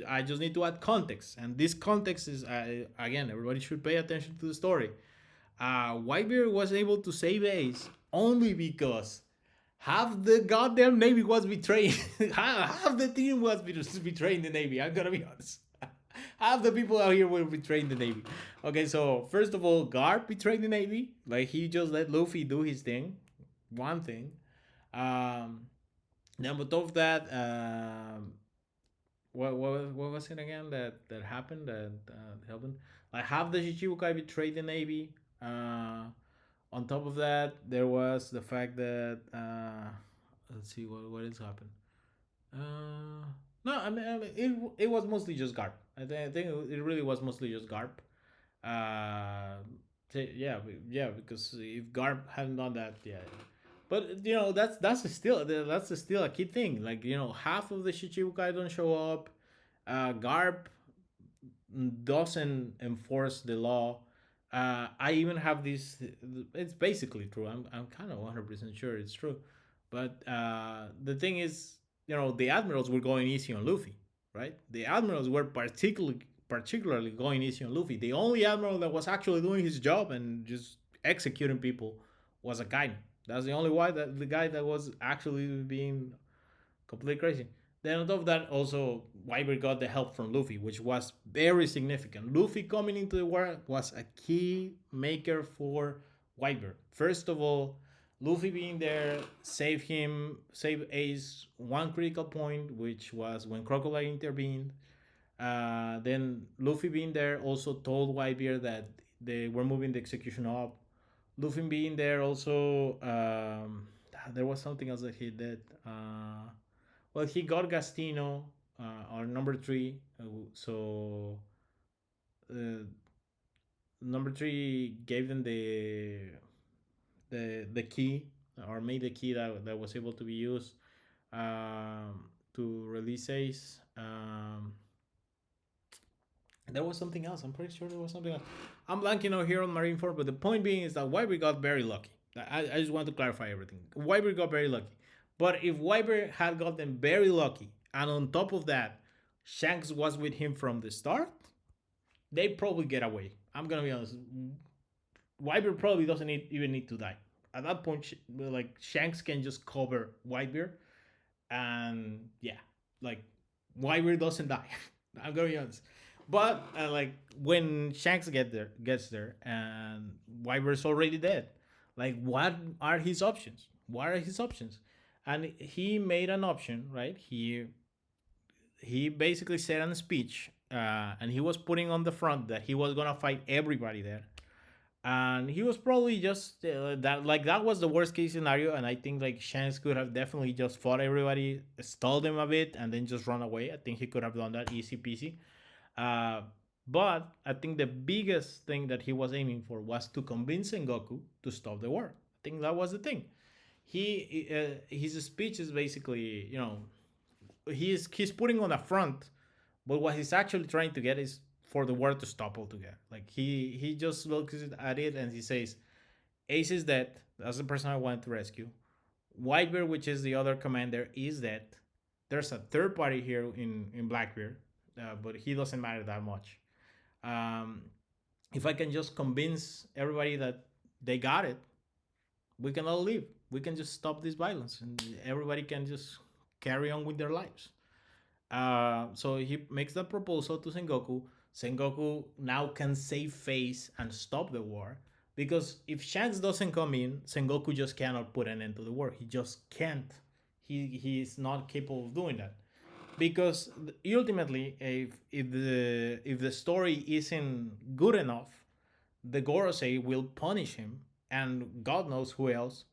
I just need to add context, and this context is again, everybody should pay attention to the story. Whitebeard was able to save Ace only because half the goddamn Navy was betraying. Half the team was betraying the Navy. I'm gonna be honest. Half the people out here were betraying the Navy. Okay, so first of all, Garp betrayed the Navy. Like he just let Luffy do his thing, one thing. Um, then on top of that, what was it again that happened that happened? Like half the Shichibukai betrayed the Navy. On top of that, there was the fact that let's see what has happened. No, it was mostly just Garp. I think it really was mostly just Garp. Uh, yeah, yeah, because if Garp hadn't done that, yeah. But you know that's still a key thing. Like you know, half of the Shichibukai don't show up. Garp doesn't enforce the law. I even have this. It's basically true. I'm kind of 100% sure it's true. But the thing is, you know, the admirals were going easy on Luffy, right? The admirals were particularly going easy on Luffy. The only admiral that was actually doing his job and just executing people was a guy. That's the only why that the guy that was actually being completely crazy. Then on top of that, also Wyber got the help from Luffy, which was very significant. Luffy coming into the war was a key maker for Wyber. First of all, Luffy being there save Ace one critical point, which was when Crocodile intervened. Then Luffy being there also told Whitebeard that they were moving the execution up. Luffy being there also, there was something else that he did. Well, he got Gastino, our number three. So uh, number three gave them the key, or made the key that was able to be used to release Ace. There was something else. I'm pretty sure there was something else. I'm blanking out here on Marineford, but the point being is that Wyber got very lucky. I just want to clarify everything. Wyber got very lucky. But if Wyber had gotten very lucky, and on top of that, Shanks was with him from the start, they probably get away. I'm gonna be honest. Wyber probably doesn't even need to die. At that point, like Shanks can just cover Wyber, and yeah, like Wyber doesn't die. I'm gonna be honest. But like when Shanks gets there, and Wyver's already dead. Like, what are his options? What are his options? And he made an option, right? He basically said in a speech, and he was putting on the front that he was gonna fight everybody there, and he was probably just that, like, that was the worst case scenario. And I think like Shanks could have definitely just fought everybody, stalled them a bit, and then just run away. I think he could have done that easy peasy. uh, but I think the biggest thing that he was aiming for was to convince Sengoku to stop the war. I think that was the thing. His speech is basically, he's putting on a front, but what he's actually trying to get is for the war to stop altogether. Like he just looks at it and he says, Ace is dead. That's the person I wanted to rescue. Whitebeard, which is the other commander, is dead. There's a third party here in Blackbeard, but he doesn't matter that much. Um, if I can just convince everybody that they got it, we can all leave. We can just stop this violence, and everybody can just carry on with their lives. So he makes that proposal to Sengoku. Sengoku now can save face and stop the war, because if Shanks doesn't come in, Sengoku just cannot put an end to the war. He just can't. He is not capable of doing that, because ultimately, if the story isn't good enough, the Gorosei will punish him, and God knows who else,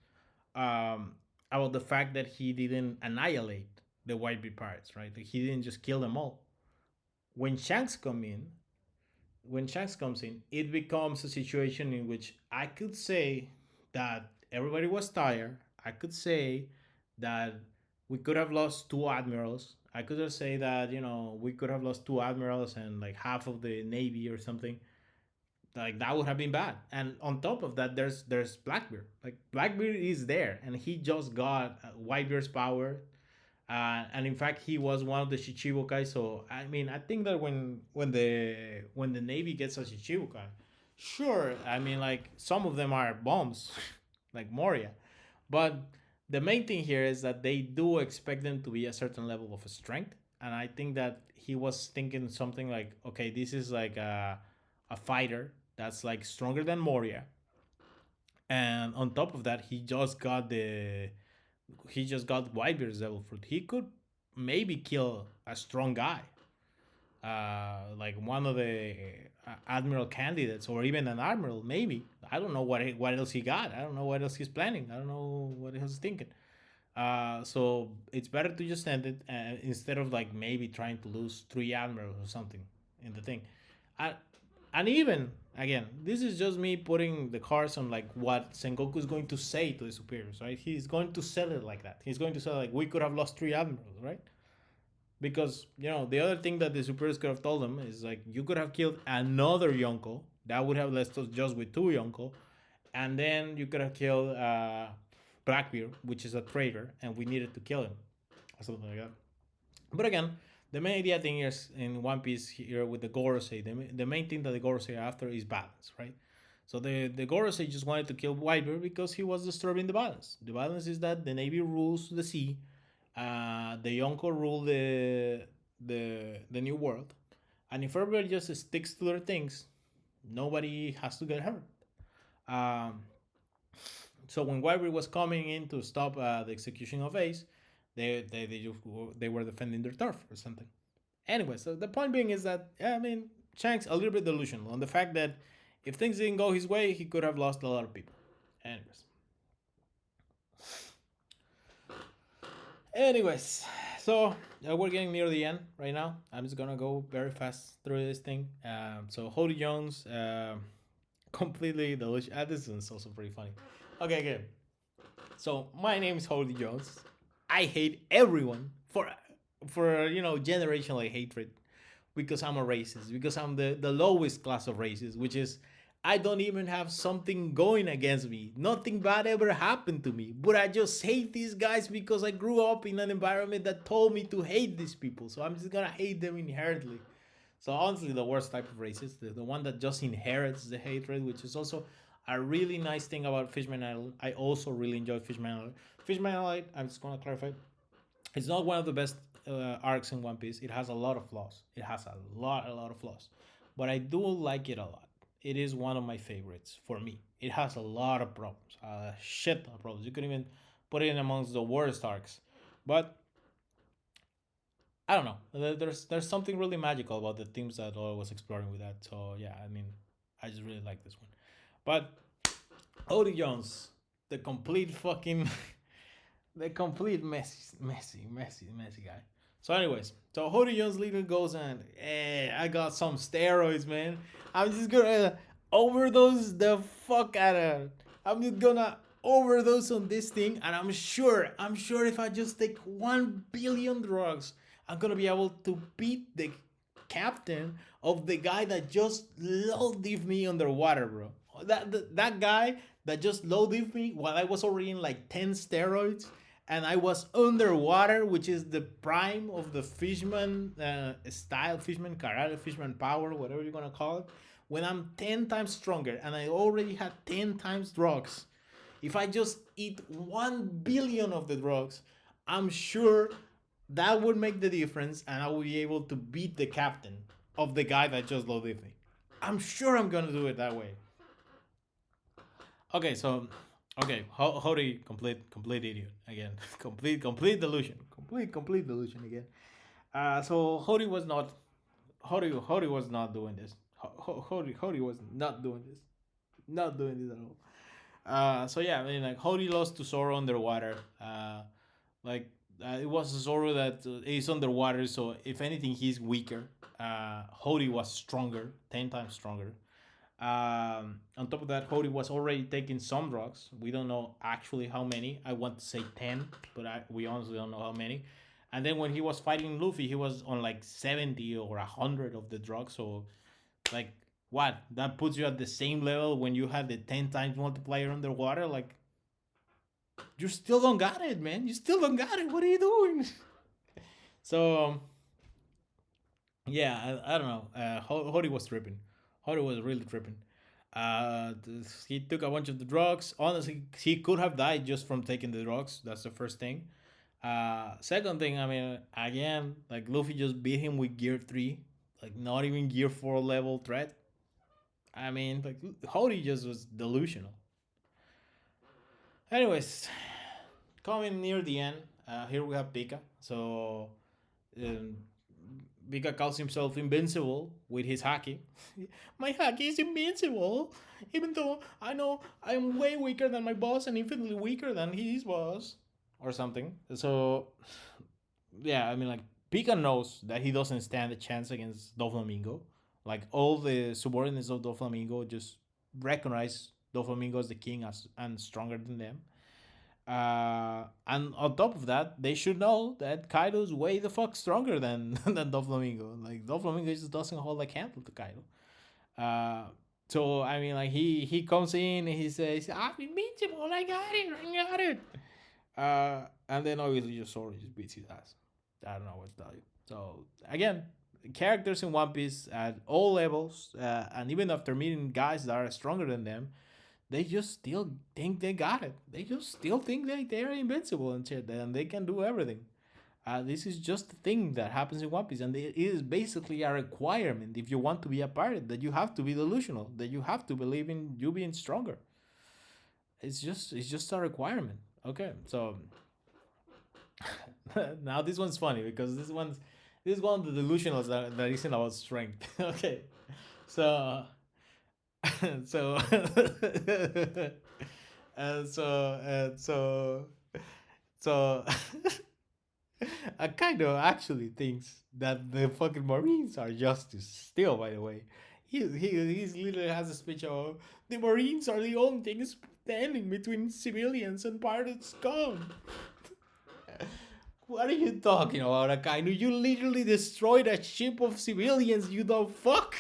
um, about the fact that he didn't annihilate the Whitebeard pirates, right? Like, he didn't just kill them all. When Shanks come in, when Shanks comes in, it becomes a situation in which I could say that everybody was tired. I could say that we could have lost two admirals. I could just say that, we could have lost two admirals and like half of the navy or something. Like, that would have been bad. And on top of that, there's Blackbeard. Like, Blackbeard is there, and he just got Whitebeard's power. And in fact, he was one of the Shichibukai. So I mean, I think that when the Navy gets a Shichibukai, sure. I mean, like, some of them are bombs, like Moria, but the main thing here is that they do expect them to be a certain level of strength. And I think that he was thinking something like, okay, this is like a fighter that's like stronger than Moria, and on top of that, he just got Whitebeard's devil fruit. He could maybe kill a strong guy, like one of the admiral candidates, or even an admiral. Maybe, I don't know what else he got. I don't know what else he's planning. I don't know what else he's thinking. So it's better to just end it, instead of like maybe trying to lose three admirals or something in the thing. I, and even again, this is just me putting the cards on like what Sengoku is going to say to the superiors, right? He's going to sell it like that. He's going to say like, we could have lost three admirals, right? Because the other thing that the superiors could have told them is like, you could have killed another Yonko. That would have left us just with two Yonko, and then you could have killed Blackbeard, which is a traitor, and we needed to kill him, or something like that. But again, the main idea thing is in One Piece here with the Gorosei. The main thing that the Gorosei are after is balance, right? So the Gorosei just wanted to kill Whitebeard because he was disturbing the balance. The balance is that the Navy rules the sea, the Yonko rule the New World, and if everybody just sticks to their things, nobody has to get hurt. Um, so when Whitebeard was coming in to stop the execution of Ace, they were defending their turf or something. Anyway, so the point being is that, yeah, I mean, Shanks a little bit delusional on the fact that if things didn't go his way, he could have lost a lot of people. Anyways, anyways, so we're getting near the end right now. I'm just gonna go very fast through this thing. So Holy Jones, completely delusional. This is also pretty funny. Okay, good. So my name is Holy Jones. I hate everyone for generational hatred, because I'm a racist, because I'm the lowest class of racist, which is, I don't even have something going against me. Nothing bad ever happened to me, but I just hate these guys because I grew up in an environment that told me to hate these people. So I'm just gonna hate them inherently. So honestly, the worst type of racist, the one that just inherits the hatred, which is also a really nice thing about Fishman Island. I also really enjoy Fishman Island. Fishman Island, I'm just gonna clarify, it's not one of the best arcs in One Piece, it has a lot of flaws. It has a lot of flaws, but I do like it a lot. It is one of my favorites for me. It has a lot of problems, a shit ton of problems. You could even put it in amongst the worst arcs, but I don't know. There's something really magical about the themes that I was exploring with that. So yeah, I mean, I just really like this one. But Odie Jones, the complete fucking the complete messy guy. So, anyways, so Hody Jones leader goes and hey, I got some steroids, man. I'm just gonna overdose the fuck out of it. I'm just gonna overdose on this thing, and I'm sure if I just take 1 billion drugs, I'm gonna be able to beat the captain of the guy that just low div me underwater, bro. That guy that just low div me while I was already in like 10 steroids and I was underwater, which is the prime of the fishman style, fishman karate, fishman power, whatever you're gonna call it. When I'm 10 times stronger and I already had 10 times drugs, if I just eat 1 billion of the drugs, I'm sure that would make the difference and I will be able to beat the captain of the guy that just loaded me. I'm sure I'm gonna do it that way. Okay, so Hody complete idiot again. Complete delusion. Complete delusion again. So Hody was not doing this. Hody was not doing this. Not doing this at all. So yeah, I mean like Hody lost to Zoro underwater. Like it was Zoro that is underwater, so if anything, he's weaker. Hody was stronger, 10 times stronger. On top of that, Hody was already taking some drugs. We don't know actually how many. I want to say 10, but we honestly don't know how many. And then when he was fighting Luffy, he was on like 70 or 100 of the drugs. So, like, what? That puts you at the same level when you have the 10 times multiplier underwater? Like, you still don't got it, man. You still don't got it. What are you doing? So, yeah, I don't know. Hody was tripping. Hody was really tripping. He took a bunch of the drugs. Honestly, he could have died just from taking the drugs. That's the first thing. Second thing, I mean, again, like Luffy just beat him with Gear 3, like not even Gear 4 level threat. I mean, like Hody just was delusional. Anyways, coming near the end, here we have Pika. So um, Pika calls himself invincible with his haki. My haki is invincible, even though I know I'm way weaker than my boss and infinitely weaker than his boss, or something. So, yeah, I mean, like, Pika knows that he doesn't stand a chance against Doflamingo. Like, all the subordinates of Doflamingo just recognize Doflamingo as the king and stronger than them. And on top of that, they should know that Kaido's way the fuck stronger than than Doflamingo. Like Doflamingo just doesn't hold a candle to Kaido. Uh, so I mean, like he comes in and he says, "I'm invincible. I got it." And then obviously just Zoro just beats his ass. I don't know what to tell you. So again, characters in One Piece at all levels, and even after meeting guys that are stronger than them, they just still think they got it. They just still think they're invincible and shit, and they can do everything. This is just a thing that happens in One Piece, and it is basically a requirement if you want to be a pirate that you have to be delusional, that you have to believe in you being stronger. It's just a requirement. Okay, so now this one's funny because this is one of the delusionals that isn't about strength. Okay, so so and so I kind of actually thinks that the fucking Marines are justice still. By the way, he's literally has a speech of the Marines are the only thing standing between civilians and pirates gone. What are you talking about, Akainu? You literally destroyed a ship of civilians, you the fuck!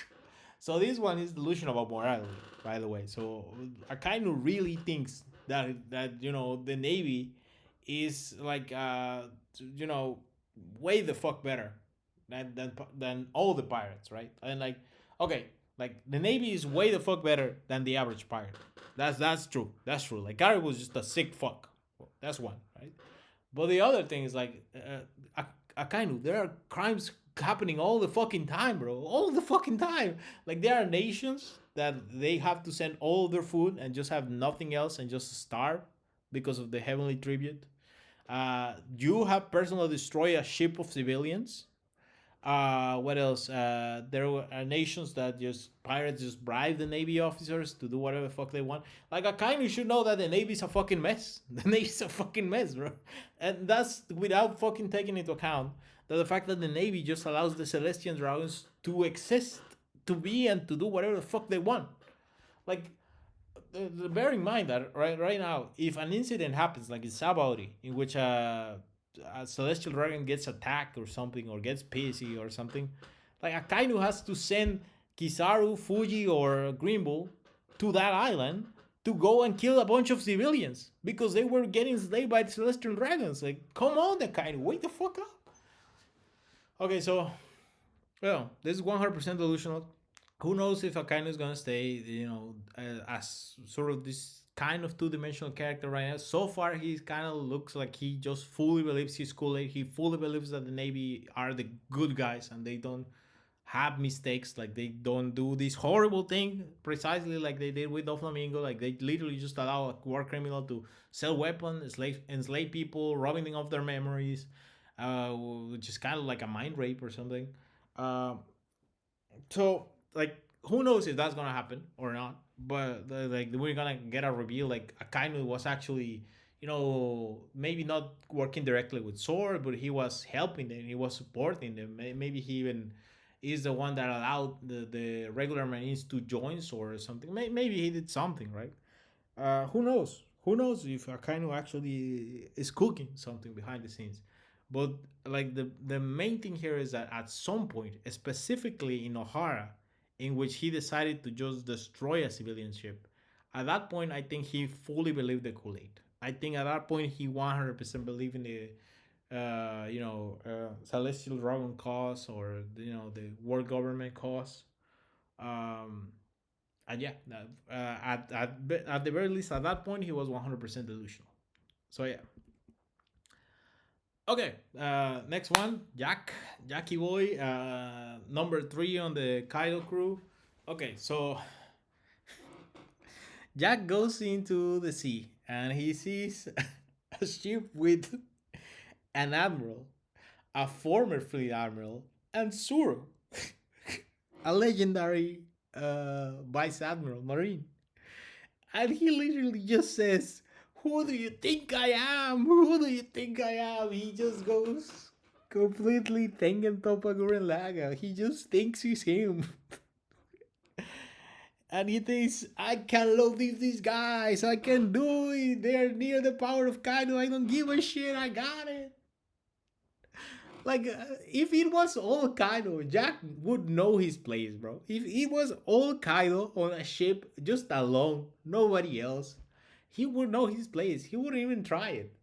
So this one is delusional about morality, by the way. So Akainu really thinks that the Navy is like way the fuck better than all the pirates, right? And like okay, like the Navy is way the fuck better than the average pirate. That's true. That's true. Like Gary was just a sick fuck. That's one, right? But the other thing is like Akainu, there are crimes happening all the fucking time, bro. All the fucking time. Like there are nations that they have to send all their food and just have nothing else and just starve because of the heavenly tribute. You have personally destroyed a ship of civilians. What else? There are nations that just pirates just bribe the navy officers to do whatever the fuck they want. Like I kind of should know that the navy's a fucking mess. The navy's a fucking mess, bro. And that's without fucking taking into account that the fact that the navy just allows the Celestian dragons to exist, to be, and to do whatever the fuck they want. Like bear in mind that right now, if an incident happens like in Sabaody, in which a celestial dragon gets attacked or something, or gets pissy or something, like Akainu has to send Kizaru, Fuji, or Green Bull to that island to go and kill a bunch of civilians because they were getting slayed by celestial dragons. Like, come on, Akainu, wake the fuck up. Okay, so well, this is 100% delusional. Who knows if Akainu is gonna stay, as sort of this kind of two-dimensional character right now. So far, he kind of looks like he just fully believes he's Kool-Aid. He fully believes that the Navy are the good guys and they don't have mistakes. Like they don't do this horrible thing precisely like they did with Doflamingo. Like they literally just allow a war criminal to sell weapons, enslave people, robbing them of their memories, which is kind of like a mind rape or something. Uh, so like who knows if that's gonna happen or not, but like we're gonna get a reveal like Akainu was actually, maybe not working directly with Sword, but he was helping them, he was supporting them. Maybe he even is the one that allowed the regular Marines to join Sword or something. Maybe he did something, right? Who knows? Who knows if Akainu actually is cooking something behind the scenes? But like the main thing here is that at some point, specifically in Ohara, in which he decided to just destroy a civilian ship, at that point I think he fully believed the Kool Aid. I think at that point he 100% believed in the celestial dragon cause, or the world government cause. Um, and yeah, at the very least, at that point, he was 100% delusional. So yeah. Okay, next one, Jackie Boy, number 3 on the Kaido crew. Okay, so Jack goes into the sea and he sees a ship with an admiral, a former fleet admiral, and Zoro, a legendary vice admiral marine. And he literally just says, "Who do you think I am? Who do you think I am?" He just goes completely Tengen Toppa Gurren Laga. He just thinks he's him. And he thinks, "I can love these guys. I can do it. They're near the power of Kaido. I don't give a shit. I got it." Like, if it was all Kaido, Jack would know his place, bro. If it was all Kaido on a ship, just alone, nobody else, he would know his place. He wouldn't even try it.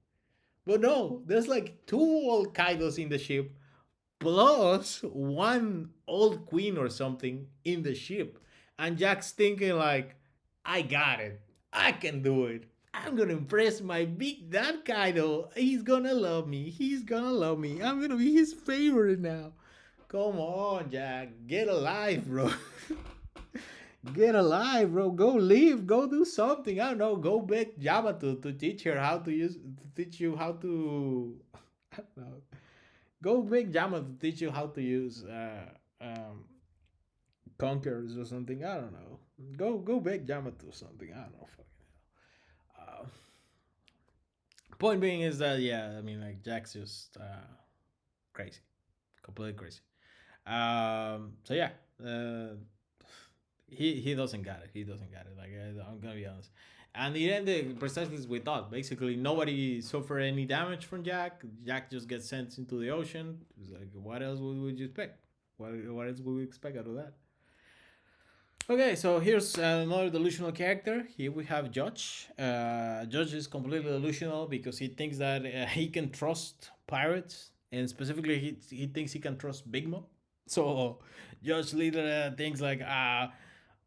But no, there's like 2 old Kaidos in the ship, plus one old queen or something in the ship. And Jack's thinking like, I got it. I can do it. I'm gonna impress my big dad Kaido. He's gonna love me. He's gonna love me. I'm gonna be his favorite now. Come on, Jack. Get alive, bro. Get alive, bro. Go live. Go do something. I don't know. Go beg Yamato to teach her how to use. To teach you how to. I don't know. Go beg Yamato to teach you how to use conquerors or something. I don't know. Go beg Yamato or something. I don't know. Uh, Point being is that yeah, I mean like Jack's just crazy, completely crazy. So yeah, he doesn't got it. He doesn't got it. Like I'm gonna be honest. And it ended precisely as we thought. Basically, nobody suffered any damage from Jack. Jack just gets sent into the ocean. It's like, what else would you expect? What else would we expect out of that? Okay, so here's another delusional character. Here we have Judge. Judge is completely delusional because he thinks that he can trust pirates, and specifically, he thinks he can trust Big Mom. So, Judge literally thinks like,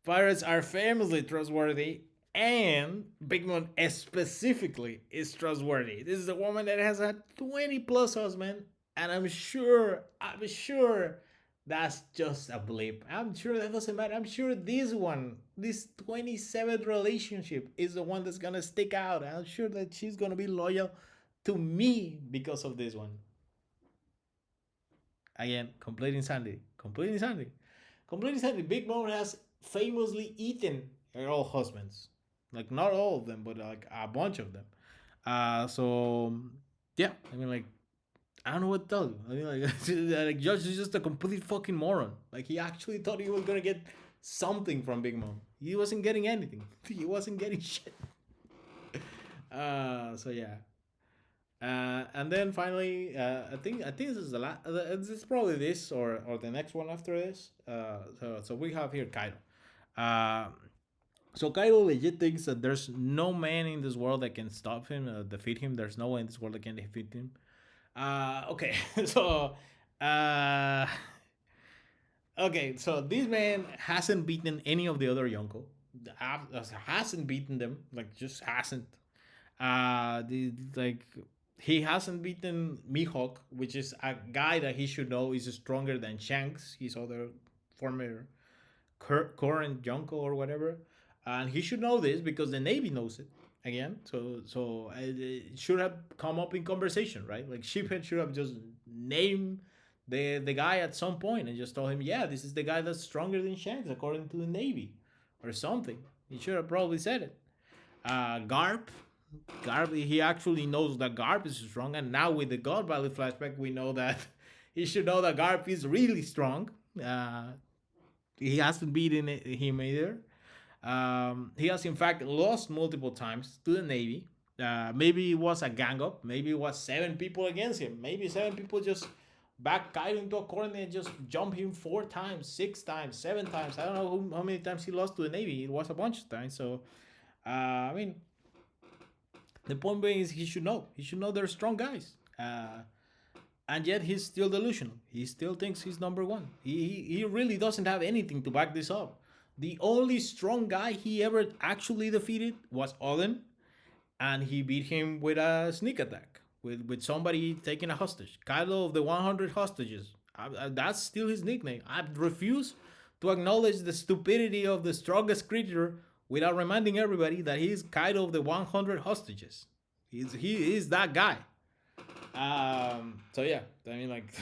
pirates are famously trustworthy, and Big Mom specifically is trustworthy. This is a woman that has had 20 plus husbands, And I'm sure that's just a blip. I'm sure that doesn't matter. I'm sure this one, this 27th relationship, is the one that's gonna stick out. I'm sure that she's gonna be loyal to me because of this one. Again, complete insanity. Complete insanity. Complete insanity. Big Mom has famously eaten her old husbands. Like, not all of them, but like a bunch of them. So, yeah. I mean, like, I don't know what to tell you. I mean, like, like Josh is just a complete fucking moron. Like, he actually thought he was gonna get something from Big Mom. He wasn't getting anything. He wasn't getting shit. So yeah. And then finally, I think this is the last. This is probably this or the next one after this. So we have here Kaido. Uh, so Kaido legit thinks that there's no man in this world that can stop him, defeat him. There's no one in this world that can defeat him. Okay, so uh, okay, so this man hasn't beaten any of the other Yonko. Hasn't beaten them, like just hasn't. Like he hasn't beaten Mihawk, which is a guy that he should know is stronger than Shanks, his other former current Yonko or whatever, and he should know this because the Navy knows it again. So it should have come up in conversation, right? Like Sheephead should have just named the guy at some point and just told him, yeah, this is the guy that's stronger than Shanks according to the Navy, or something. He should have probably said it. Garp, he actually knows that Garp is strong, and now with the God Valley flashback, we know that he should know that Garp is really strong. He hasn't beaten him either. He has in fact lost multiple times to the Navy. Maybe it was a gang up. Maybe it was 7 people against him. Maybe 7 people just back Kaido into a corner and just jump him 4 times, 6 times, 7 times. I don't know how many times he lost to the Navy. It was a bunch of times. So, I mean, the point being is he should know. He should know they're strong guys. And yet he's still delusional. He still thinks he's number one. He really doesn't have anything to back this up. The only strong guy he ever actually defeated was Odin, and he beat him with a sneak attack, with somebody taking a hostage. Kylo of the 100 hostages. That's still his nickname. I refuse to acknowledge the stupidity of the strongest creature without reminding everybody that he is Kaido of the 100 hostages. He is that guy. So yeah, I mean, like,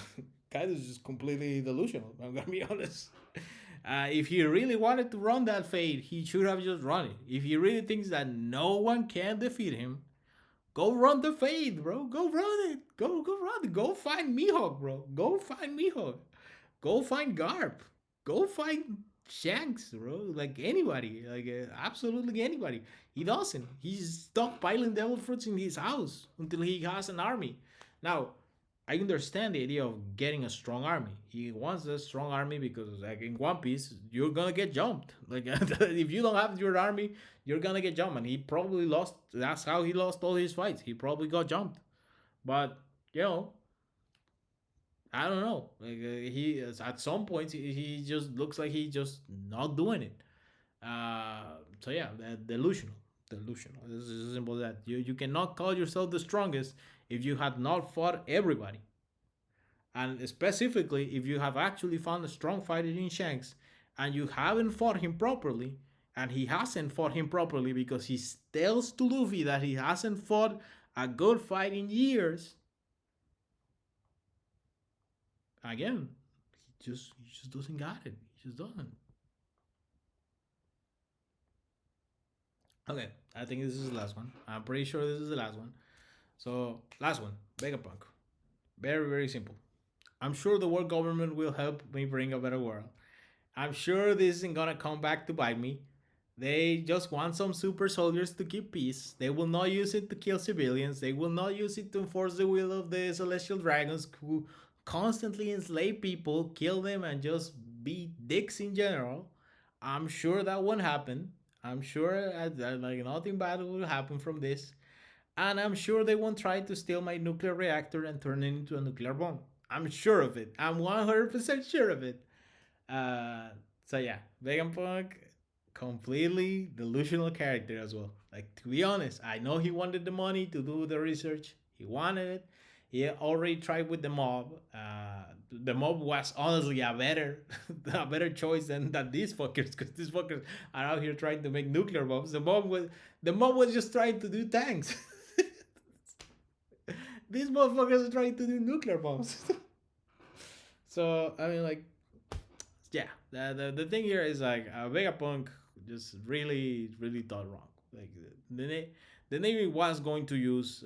Kaido's just completely delusional. I'm gonna be honest. If he really wanted to run that fade, he should have just run it. If he really thinks that no one can defeat him, go run the fade, bro. Go run it. Go run it. Go find Mihawk, bro. Go find Mihawk. Go find Garp. Go find Shanks, bro. Like anybody, like absolutely anybody. He doesn't. He's stockpiling devil fruits in his house until he has an army. Now, I understand the idea of getting a strong army. He wants a strong army because, like in One Piece, you're gonna get jumped. Like if you don't have your army, you're gonna get jumped. And he probably lost. That's how he lost all his fights. He probably got jumped. But you know, I don't know. Like he at some points he just looks like he just not doing it. So yeah, delusional, delusional. This is as simple as that. You cannot call yourself the strongest if you have not fought everybody, and specifically if you have actually found a strong fighter in Shanks, and you haven't fought him properly, and he hasn't fought him properly because he tells to Luffy that he hasn't fought a good fight in years. Again, he just doesn't got it. He just doesn't. Okay, I think this is the last one. I'm pretty sure this is the last one. So, last one, Vegapunk. Very, very simple. I'm sure the world government will help me bring a better world. I'm sure this isn't gonna come back to bite me. They just want some super soldiers to keep peace. They will not use it to kill civilians. They will not use it to enforce the will of the celestial dragons who constantly enslave people, kill them, and just be dicks in general. I'm sure that won't happen. I'm sure like nothing bad will happen from this. And I'm sure they won't try to steal my nuclear reactor and turn it into a nuclear bomb. I'm sure of it. I'm 100% sure of it. Uh, so yeah, Vegapunk, completely delusional character as well. Like, to be honest, I know he wanted the money to do the research. He wanted it. He already tried with the mob. The mob was honestly a better a better choice than these fuckers, because these fuckers are out here trying to make nuclear bombs. The mob was just trying to do tanks. These motherfuckers are trying to do nuclear bombs. So I mean, like, yeah, the thing here is like Vegapunk just really thought wrong. Like the Navy was going to use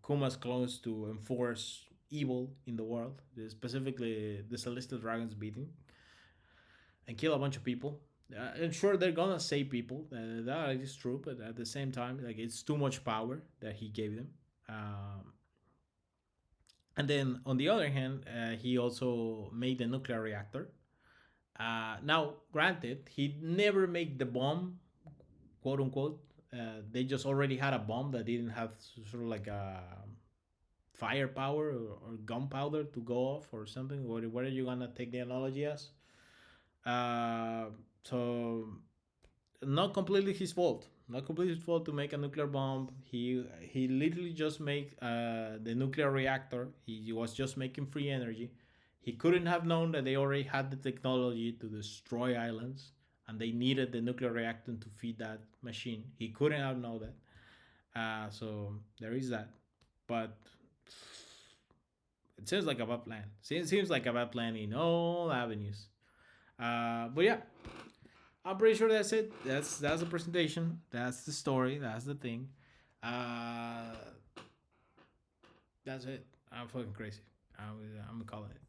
Kuma's clones to enforce evil in the world, specifically the Celestial Dragons beating and kill a bunch of people. And sure, they're gonna save people. That is true, but at the same time, like, it's too much power that he gave them. Um, and then on the other hand, he also made the nuclear reactor. Now, granted, he never made the bomb, quote unquote. They just already had a bomb that didn't have sort of like a firepower or gunpowder to go off or something. What are you gonna take the analogy as? Uh, so not completely his fault. Not completely his fault to make a nuclear bomb. He literally just make the nuclear reactor. He was just making free energy. He couldn't have known that they already had the technology to destroy islands, and they needed the nuclear reactor to feed that machine. He couldn't have known that. So there is that. But it seems like a bad plan. Seems like a bad plan in all avenues. But yeah, I'm pretty sure that's it. That's the presentation. That's the story. That's the thing. Uh, that's it. I'm fucking crazy. I'm calling it.